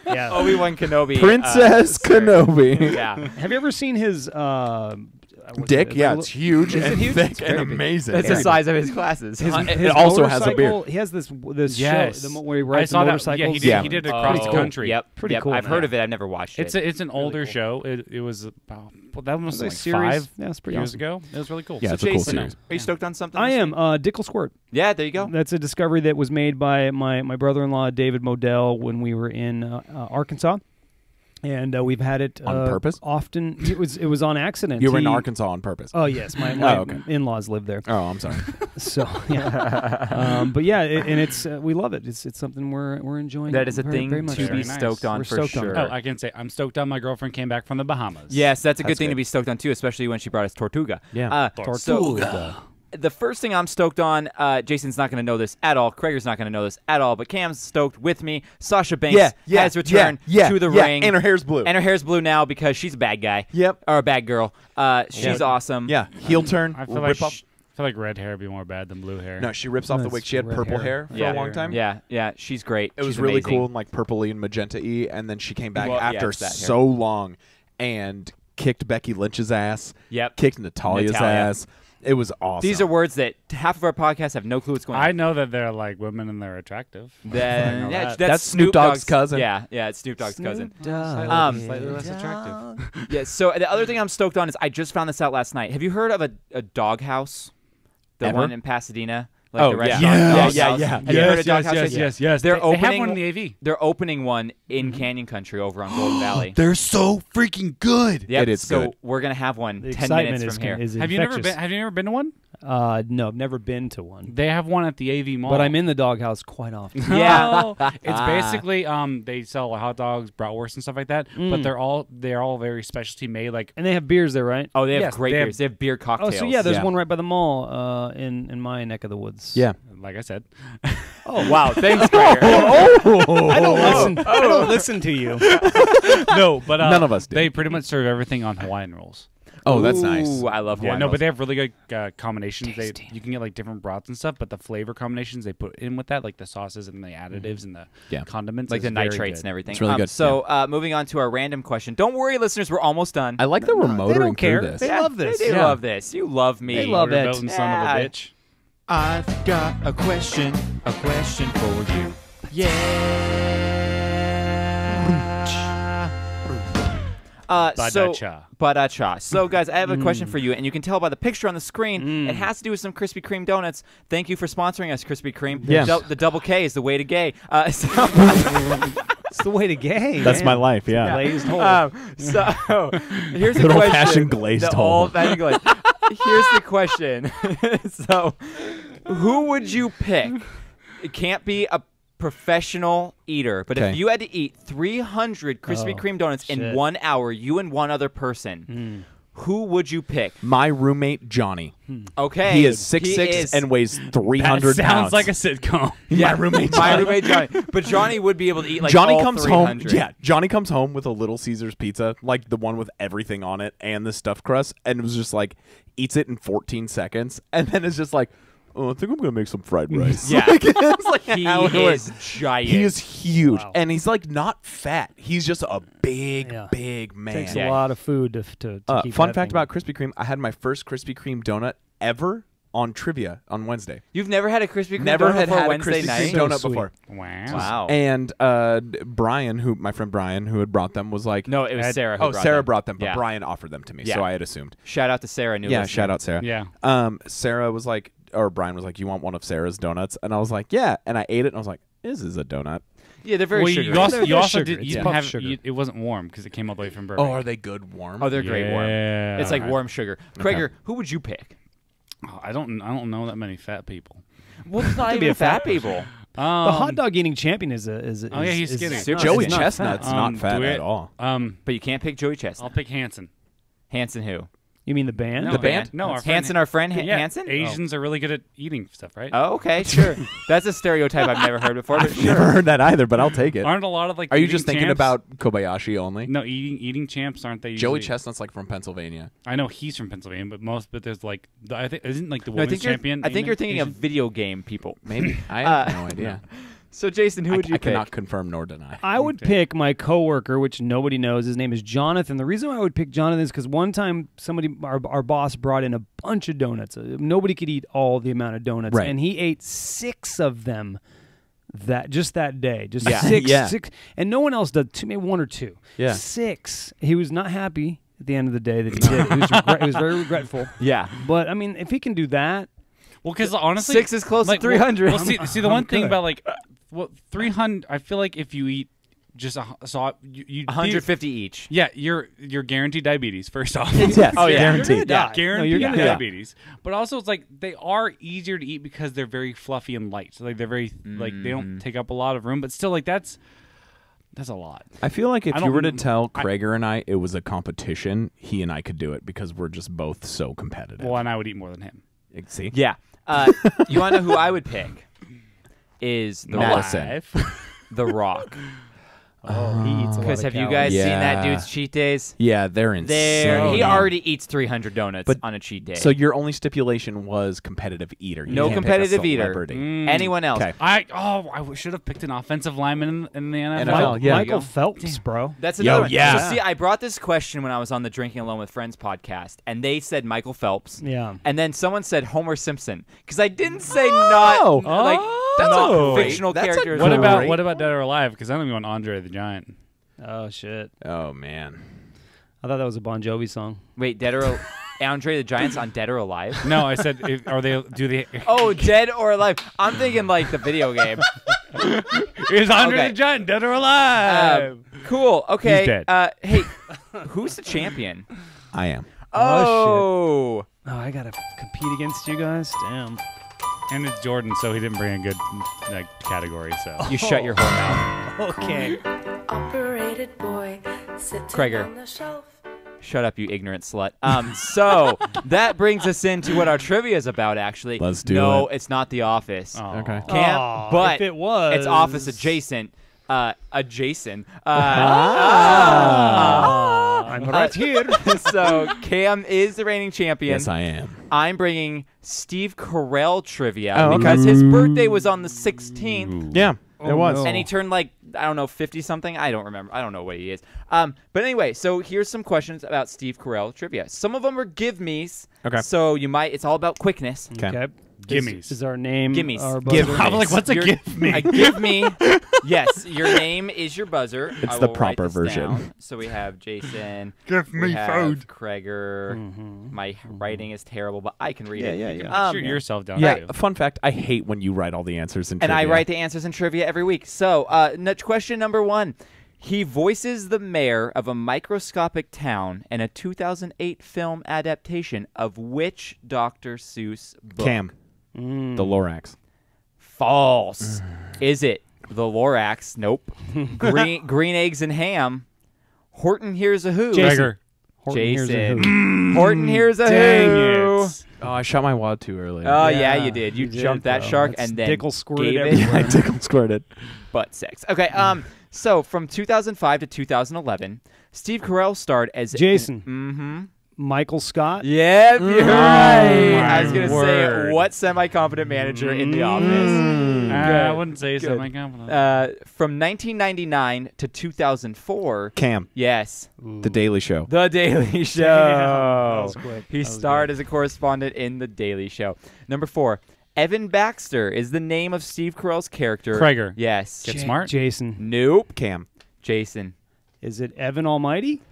Yeah. Obi-Wan Kenobi. Princess Kenobi. Yeah. Have you ever seen his Dick, yeah, it's huge Is it and huge? thick It's and very big. amazing. That's the size of his classes. His It also has a beard. motorcycle- He has this Yes. show where he I rides saw the that. motorcycles. Yeah, Yeah. he did it across the country. Yep. Pretty yep. cool, I've man. heard of it. I've never watched it. It's an older cool. show. It was about that was It was a like series. 5 Yeah, it's pretty years awesome. ago. It was really cool. Yeah, So it's a cool Jason, series. Are you stoked on something? I this am. week? DickelSquirt. Yeah, there you go. That's a discovery that was made by my brother-in-law David Modell when we were in Arkansas, and we've had it On purpose? Often. It was on accident. You were in He- Arkansas on purpose. Oh yes, my okay. in-laws live there. Oh, I'm sorry. So yeah, but yeah, and it's we love it. It's something we're enjoying. That is a very, thing very much. to be Very nice. stoked on We're for stoked on sure. it. Oh, I can say I'm stoked on my girlfriend came back from the Bahamas. Yes, that's a good That's thing good. to be stoked on too, especially when she brought us Tortuga. Yeah. So, the first thing I'm stoked on, Jason's not going to know this at all. Kreger's not going to know this at all, but Cam's stoked with me. Sasha Banks has returned to the ring. And her hair's blue. And her hair's blue now because she's a bad guy. Yep. Or a bad girl. She's awesome. Yeah, heel turn. I feel rip like off. red hair would be more bad than blue hair. No, she rips off the That's wig. She had red purple hair. hair for Yeah. a long time. Yeah, she's great. It was She's really amazing. cool and like purpley and magenta-y, and then she came back Well, yeah, after it's that hair. so long and kicked Becky Lynch's ass. Yep. Kicked Natalia's Natalia. ass. It was awesome. These are words that half of our podcasts have no clue what's going on. I know that they're like women and they're attractive. Then, That's Snoop Dogg's cousin. Yeah, it's Snoop Dogg's cousin. Slightly less attractive. Yeah. So the other thing I'm stoked on is I just found this out last night. Have you heard of a Doghaus? The Ever? one in Pasadena. Like the restaurant. Yeah. Have you heard of Doghaus? Yes. They're They opening. have one in the AV. They're opening one in Canyon Country over on Golden Valley. They're so freaking good. Yep, It is so good. we're gonna have one The 10 excitement minutes from here. is Have you never been to one? No, I've never been to one. They have one at the AV Mall. But I'm in the Doghouse quite often. Yeah. It's basically they sell hot dogs, bratwurst, and stuff like that. But they're all very specialty made. Like, And they have beers there, right? Oh, they have Yes, great they have- beers. They have beer Oh, cocktails. so yeah, there's Yeah. one right by the mall in my neck of the woods. Yeah. like I said, Oh wow, thanks, Gregor. I don't listen. I don't listen to you. no, but None of us do. They pretty much serve everything on Hawaiian rolls. Oh, that's nice. Ooh, I love Yeah, Hawaiian no, rolls. but they have really good combinations. You can get like different broths and stuff, but the flavor combinations they put in with that, like the sauces and the additives and the condiments, like the is very nitrates good. and everything. It's really good. So moving on to our random question. Don't worry, listeners, we're almost done. I like that we're motoring don't care. through this. They love this. They Yeah. love this. You love me. They love it. Motorboating son of a bitch. I've got a question for you. Badacha. So, guys, I have a question for you, and you can tell by the picture on the screen. It has to do with some Krispy Kreme donuts. Thank you for sponsoring us, Krispy Kreme. Yes. The double K is the way to gay. It's the way to gay. That's man. my life, yeah. Glazed hole. So here's the Good question. old-fashioned glazed The hole. old-fashioned glaze. Here's the question. So, who would you pick? It can't be a professional eater, but Okay. if you had to eat 300 Krispy Kreme donuts in shit. 1 hour, you and one other person, who would you pick? My roommate, Johnny. Okay. He is 6'6" and weighs 300 That pounds. sounds like a sitcom. my roommate Johnny. But Johnny would be able to eat like Johnny all comes 300. home. Yeah, Johnny comes home with a Little Caesars pizza, like the one with everything on it and the stuffed crust, and it was just like eats it in 14 seconds, and then it's just like, oh, I think I'm gonna make some fried rice. Yeah. It's like He how it is works. giant. He is huge, Wow. and he's like not fat. He's just a big, Yeah. big man. Takes Yeah. a lot of food to keep Fun that fact thing. about Krispy Kreme: I had my first Krispy Kreme donut ever on trivia on Wednesday. You've never had a Krispy Kreme Never donut had before had a Wednesday Krispy night? Kreme donut sweet. before. Wow. Wow. And Brian, my friend Brian, who had brought them, was like, No, it was Sarah who "Oh, brought Sarah them. brought them, but Yeah. Brian offered them to me, Yeah. so I had assumed." Shout out to Sarah. New Yeah, listener. shout out Sarah. Yeah. Sarah was like, or Brian was like, "You want one of Sarah's donuts?" And I was like, "Yeah." And I ate it, and I was like, "This is a donut." Yeah, they're very Well, sugary. you also, They're you also sugar. did. It's You didn't puff have. sugar. It wasn't warm because it came all the way from Burbank. Oh, are they good warm? Oh, they're great warm. Yeah. It's like Okay. warm sugar. Krager, who would you pick? Oh, I don't know that many fat people. Well, it's not be even a fat people. The hot dog eating champion is oh, yeah, he's skinny. super Joey It's not Chestnut's not fat do at it. all. But you can't pick Joey Chestnut. I'll pick Hanson. Hanson who? You mean the band? No, The band? No, our friend Hanson, our friend Yeah, Hanson? Asians are really good at eating stuff, right? Oh, okay, sure. That's a stereotype I've never heard before. But I've never heard that either, but I'll take it. Aren't a lot of like? Are you eating just thinking champs- about Kobayashi only? No, eating champs aren't they? Joey Usually, Chestnut's like from Pennsylvania. I know he's from Pennsylvania, but there's like I think isn't like the No, I women's think champion. I think you're thinking Asian? of video game people. Maybe. I have no idea. So, Jason, who would you I pick? cannot confirm nor deny. I would pick my coworker, which nobody knows. His name is Jonathan. The reason why I would pick Jonathan is because one time our boss brought in a bunch of donuts. Nobody could eat all the amount of donuts, Right. and he ate 6 of them that day. Just Yeah. six, Yeah. 6, and no one else did. Maybe 1 or 2. Yeah. 6. He was not happy at the end of the day that he did it. He was very regretful. Yeah. But I mean, if he can do that, Well, because honestly, 6 is close like, to 300. Well, see, the one thing good. about like, 300. I feel like if you eat just you 150 each. Yeah, you're guaranteed diabetes. First off, Yes. Oh, yeah. Guaranteed. Yeah. guaranteed No, you're gonna die. diabetes. But also, it's like they are easier to eat because they're very fluffy and light. So like they're very like they don't take up a lot of room. But still, like that's a lot. I feel like if I you were to don't- tell Krager and I it was a competition, he and I could do it because we're just both so competitive. Well, and I would eat more than him. See? Yeah. You want to know who I would pick? Is The Not Rock. listen. The Rock. he eats That's a lot Because of have you calories. guys seen that Yeah. dude's cheat days? Yeah, they're insane. He already eats 300 donuts But- on a cheat day. So your only stipulation was competitive eater. You No can't pick a competitive eater. celebrity. Anyone else? Okay. I should have picked an offensive lineman in the NFL. NFL, yeah. Michael Phelps, bro. That's another one. yeah. So see, I brought this question when I was on the Drinking Alone with Friends podcast, and they said Michael Phelps. Yeah. And then someone said Homer Simpson because I didn't say not like That's not a great- fictional that's a characters. What about Great. what about Dead or Alive? Because I'm going Andre the Giant. Oh shit! Oh man. I thought that was a Bon Jovi song. Wait, Andre the Giant's on Dead or Alive? No, I said are they? Do they? Oh, Dead or Alive. I'm thinking like the video game. Is Andre Okay. the Giant dead or alive? Cool. Okay. He's dead. Hey, who's the champion? I am. Oh. Oh, I gotta compete against you guys. Damn. And it's Jordan, so he didn't bring a good category. So You shut your whole mouth. Okay. Operated boy sitting Krieger. on the shelf. Shut up, you ignorant slut. So that brings us into what our trivia is about, actually. Let's do No, it. it's not The Office. Oh. Okay. Can't, Aw, but if it was, it's Office adjacent. Adjacent. I'm right here. So Cam is the reigning champion. Yes, I am. I'm bringing Steve Carell trivia Oh, okay. because his birthday was on the 16th. Yeah, it was. no. And he turned like, I don't know, 50 something. I don't remember. I don't know what he is. But anyway, so here's some questions about Steve Carell trivia. Some of them are give me's. Okay. So it's all about quickness. Okay. Gimmies. Is our name? Gimmies. Our Give buzzer? I'm like, what's a Your- give me? A give me. Yes, your name is your buzzer. It's I the will proper write this version. down. So we have Jason. Give we me have food. Krieger. My writing is terrible, but I can read it. Yeah. You can Shoot yourself down. Yeah. too. Fun fact: I hate when you write all the answers in And I trivia. write the answers in trivia every week. So, question number 1. He voices the mayor of a microscopic town in a 2008 film adaptation of which Dr. Seuss book? Cam, the Lorax. False. Is it the Lorax? Nope. Green eggs and ham. Horton hears a who. Krieger. Horton hears a Jason. who. Horton hears a Dang who. it. Oh, I shot my wad too early. Oh yeah, Yeah, you did. You you did, jumped that bro. shark That's and then DickelSquirted gave it everywhere. I tickle squirted. butt sex. Okay. So from 2005 to 2011, Steve Carell starred as Jason. Mm-hmm. Michael Scott. Yep, you're right. I was my gonna say word. what semi-competent manager in The Office. I wouldn't say semi-competent. From 1999 to 2004. Cam, Yes, The Daily Show. The Daily Show. That was quick. He That was starred as a correspondent in The Daily Show. Number 4. Evan Baxter is the name of Steve Carell's character. Krieger. Yes. Get smart. Jason. Nope. Cam. Jason. Is it Evan Almighty?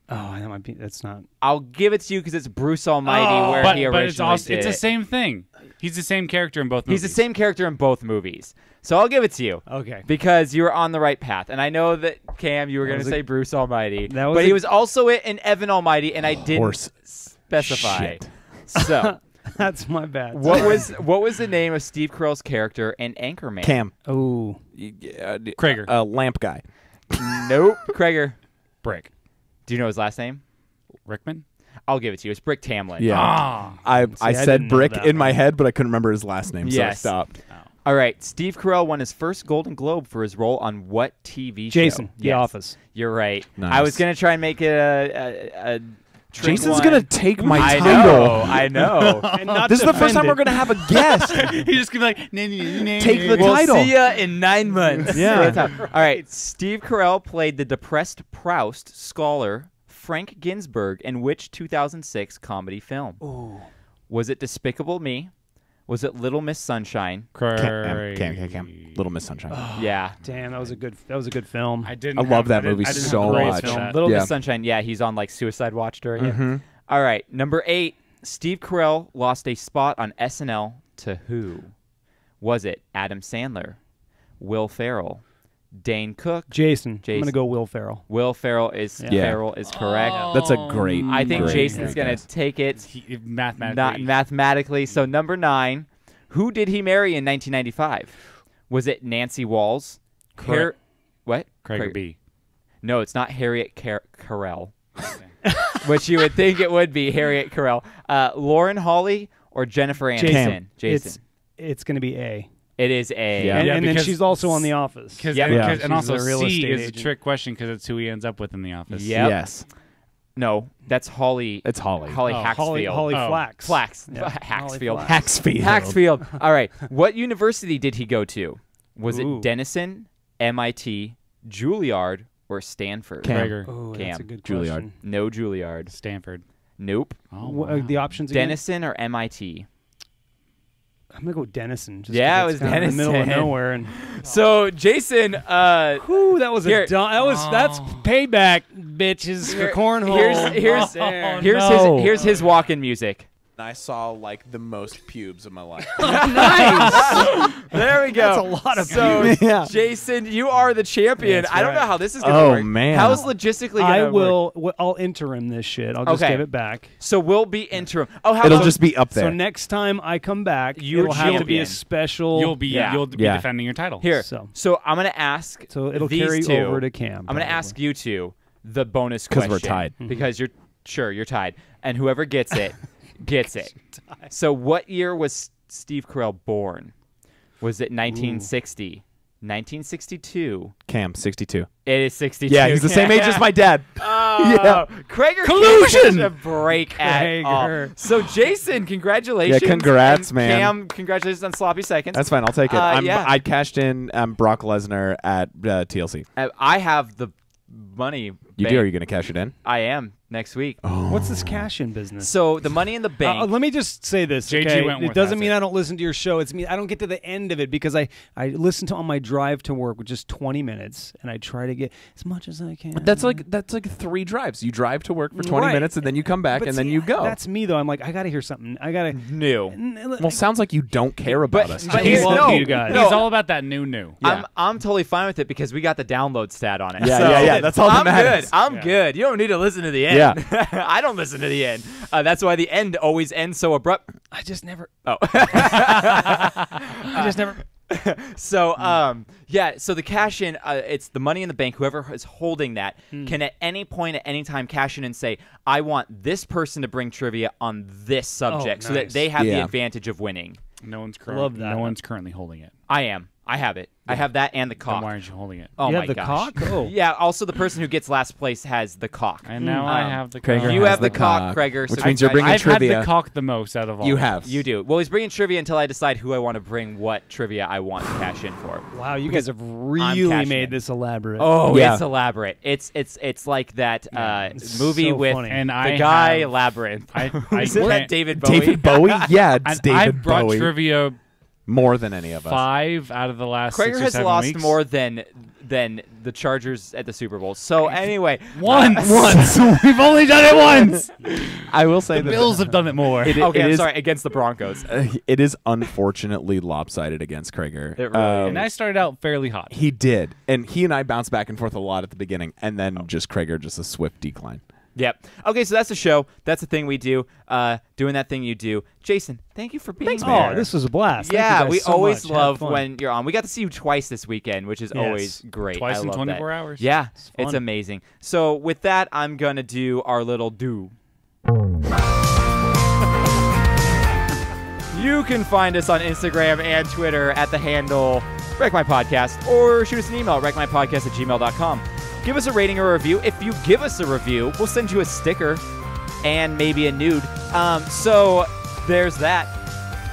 Oh, that might be. That's not. I'll give it to you because it's Bruce Almighty where but he originally it's also did it's the it. same thing. He's the same character in both movies. He's the same character in both movies. So I'll give it to you. Okay. Because you were on the right path. And I know that, Cam, you were going to was say Bruce Almighty. That was But a- he was also in Evan Almighty, and I didn't Horse specify. shit. So, That's my bad. what was the name of Steve Carell's character in Anchorman? Cam. Oh. Krieger. Lamp guy. Nope. Krieger. Brick. Do you know his last name? Rickman. I'll give it to you. It's Brick Tamlin. Yeah. Ah. I I said didn't know Brick that in my one. head, but I couldn't remember his last name, so I Yes. stopped. All right. Steve Carell won his first Golden Globe for his role on what TV show? Jason. The Yes. Office. You're right. Nice. I was going to try and make it a trick Jason's one. gonna take my I title. know. I know. And not This is the first time defend we're it. gonna have a guest. He's just gonna be like, Take the We'll title. see ya in 9 months. Yeah. All right. Steve Carell played the depressed Proust scholar Frank Ginsberg in which 2006 comedy film? Ooh. Was it Despicable Me? Was it Little Miss Sunshine? Cam. Little Miss Sunshine. Yeah. Damn, that was a good film. I didn't. I love that I didn't- movie I didn't so have praise much. for Film. that. Little Yeah. Miss Sunshine. Yeah, he's on like Suicide Watch during it. Mhm. All right. Number 8. Steve Carell lost a spot on SNL to who? Was it Adam Sandler, Will Ferrell, Dane Cook? Jason. I'm Jason. gonna go Will Ferrell. Will Ferrell is Yeah. Ferrell is correct. That's a great. I think great Jason's gonna guess. take it. Mathematically. Not mathematically. So number 9, who did he marry in 1995? Was it Nancy Walls? Correct. What? Krieger B. No, it's not Harriet Carell. Which you would think it would be Harriet Carell. Lauren Hawley or Jennifer Aniston? Jason. It's gonna be A. It is A. Yeah. And then because she's also on The Office. And She's also a real C estate is a agent. trick question because it's who he ends up with in The Office. Yep. Yes. No, that's Holly. It's Holly. Holly Oh, Haxfield. Holly Oh. Flax. Flax. Yeah. Haxfield. Holly Haxfield. Haxfield. All right. What university did he go to? Was Ooh. it Denison, MIT, Juilliard, or Stanford? Cam. Krager. Oh, Cam. that's a good Juilliard. question. No Juilliard. Stanford. Nope. Oh, What, wow. the options again? Denison or MIT? I'm gonna go with Denison. Just Yeah, 'cause it it's was kinda in the middle of Denison. nowhere. And So Jason, whew, that was Here. a that's payback, bitches, for cornhole. Here's his walk-in music. I saw like the most pubes of my life. Nice. There we go. That's a lot of So pubes. Yeah. Jason, you are the champion. That's I don't know right. how this is gonna Oh, work. man. How's logistically gonna I work? will. I'll interim this shit. I'll just Okay. give it back. So we'll be interim. Oh, how It'll about just be up there. So next time I come back, You're it'll have to be champion. a special. You'll be Yeah. defending your title. here? So- So I'm gonna ask. So it'll these carry two. over to Cam. I'm gonna probably. ask you two the bonus 'Cause question we're tied. because you're tied, and whoever gets it gets it. So what year was Steve Carell born? Was it 1960? 1962? Cam, 62. It is 62. Yeah, he's the same age as my dad. Oh, Yeah. Krager Collusion! gave us a break at all. Krager. So Jason, congratulations. Yeah, congrats, and man. Cam, congratulations on sloppy seconds. That's fine. I'll take it. Yeah. I cashed in Brock Lesnar at TLC. I have the money. You bank. do? Are you going to cash it in? I am next week. What's this cash-in business? So the money in the bank. Let me just say this. JG okay? Wentworth It doesn't has mean it. I don't listen to your show. It's me. I don't get to the end of it because I listen to on my drive to work, which is 20 minutes, and I try to get as much as I can. That's like 3 drives. You drive to work for 20 Right. minutes and then you come back But and then see, you go. That's me though. I'm like, I got to hear something. I got to. new. Well, sounds like you don't care about us. but I here's- love no, you guys. no. He's all about that new. Yeah. I'm totally fine with it because we got the download stat on it. Yeah, So yeah. That's all that I'm matters. good. I'm Yeah. good. You don't need to listen to the end. Yeah. I don't listen to the end. That's why the end always ends so abrupt. I just never. Oh. I just never. So yeah, so the cash in, it's the money in the bank. Whoever is holding that can at any point at any time cash in and say, I want this person to bring trivia on this subject so that nice. they have the Yeah. advantage of winning. No one's Love that. No one's currently holding it. I am. I have it. I have that and the Then cock. why aren't you holding it? Oh You my have the gosh. cock? Oh. Yeah, also the person who gets last place has the cock. And now I have the Krager cock. You has have the the cock, cock, Krager. which so means you're I- bringing I've trivia. had the cock the most out of all. You of them. have. You do. Well, he's bringing trivia until I decide who I want to bring what trivia I want to cash in for. Wow, you guys have I'm really cashing made in. this elaborate. Oh, Yeah. it's elaborate. It's like that it's movie so with funny. And the I guy have- Labyrinth. I Isn't that can't- David Bowie? David Bowie? Yeah, it's And David I've brought Bowie. trivia More than any of us. 5 out of the last Krager 6 or has 7 lost weeks. more than the Chargers at the Super Bowl. So anyway, Once. We've only done it once. I will say The that Bills have done it more. It okay, I'm is- sorry, against the Broncos. It is unfortunately lopsided against Krager. It really and I started out fairly hot. He did, and he and I bounced back and forth a lot at the beginning, and then just Krager, just a swift decline. Yep. Okay, so that's the show. That's the thing we do. Doing that thing you do. Jason, thank you for being Thanks, here. man. Oh, this was a blast. Thank Yeah, you guys we so always much. Have love fun. when you're on. We got to see you twice this weekend, which is Yes. always great. Twice I in love 24 that. hours. Yeah, It's it's fun. amazing. So with that, I'm gonna do our little do. You can find us on Instagram and Twitter at the handle WreckMyPodcast, or shoot us an email at wreckmypodcast@gmail.com. Give us a rating or a review. If you give us a review, we'll send you a sticker and maybe a nude. So there's that.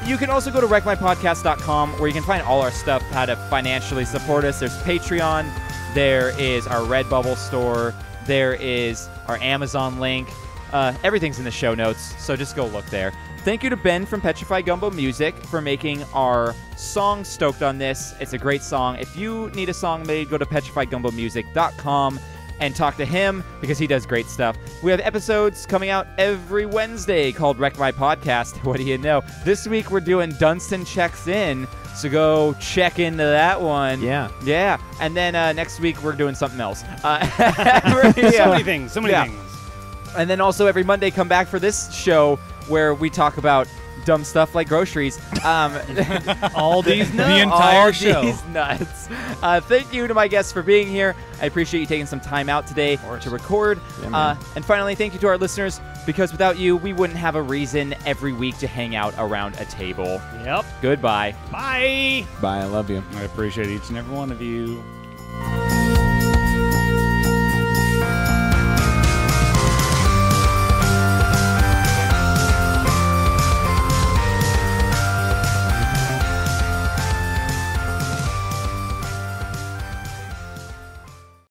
You can also go to wreckmypodcast.com where you can find all our stuff, how to financially support us. There's Patreon. There is our Redbubble store. There is our Amazon link. Everything's in the show notes, so just go look there. Thank you to Ben from Petrified Gumbo Music for making our song Stoked on this. It's a great song. If you need a song made, go to petrifiedgumbomusic.com and talk to him because he does great stuff. We have episodes coming out every Wednesday called Wreck My Podcast. What do you know? This week we're doing Dunstan Checks In, so go check into that one. Yeah. Yeah. And then next week we're doing something else. So many things. So many Yeah. things. And then also every Monday come back for this show where we talk about dumb stuff like groceries. All these nuts. The entire all show. these nuts. Thank you to my guests for being here. I appreciate you taking some time out today to record. Yeah, man. And finally, thank you to our listeners. Because without you, we wouldn't have a reason every week to hang out around a table. Yep. Goodbye. Bye. Bye. I love you. I appreciate each and every one of you.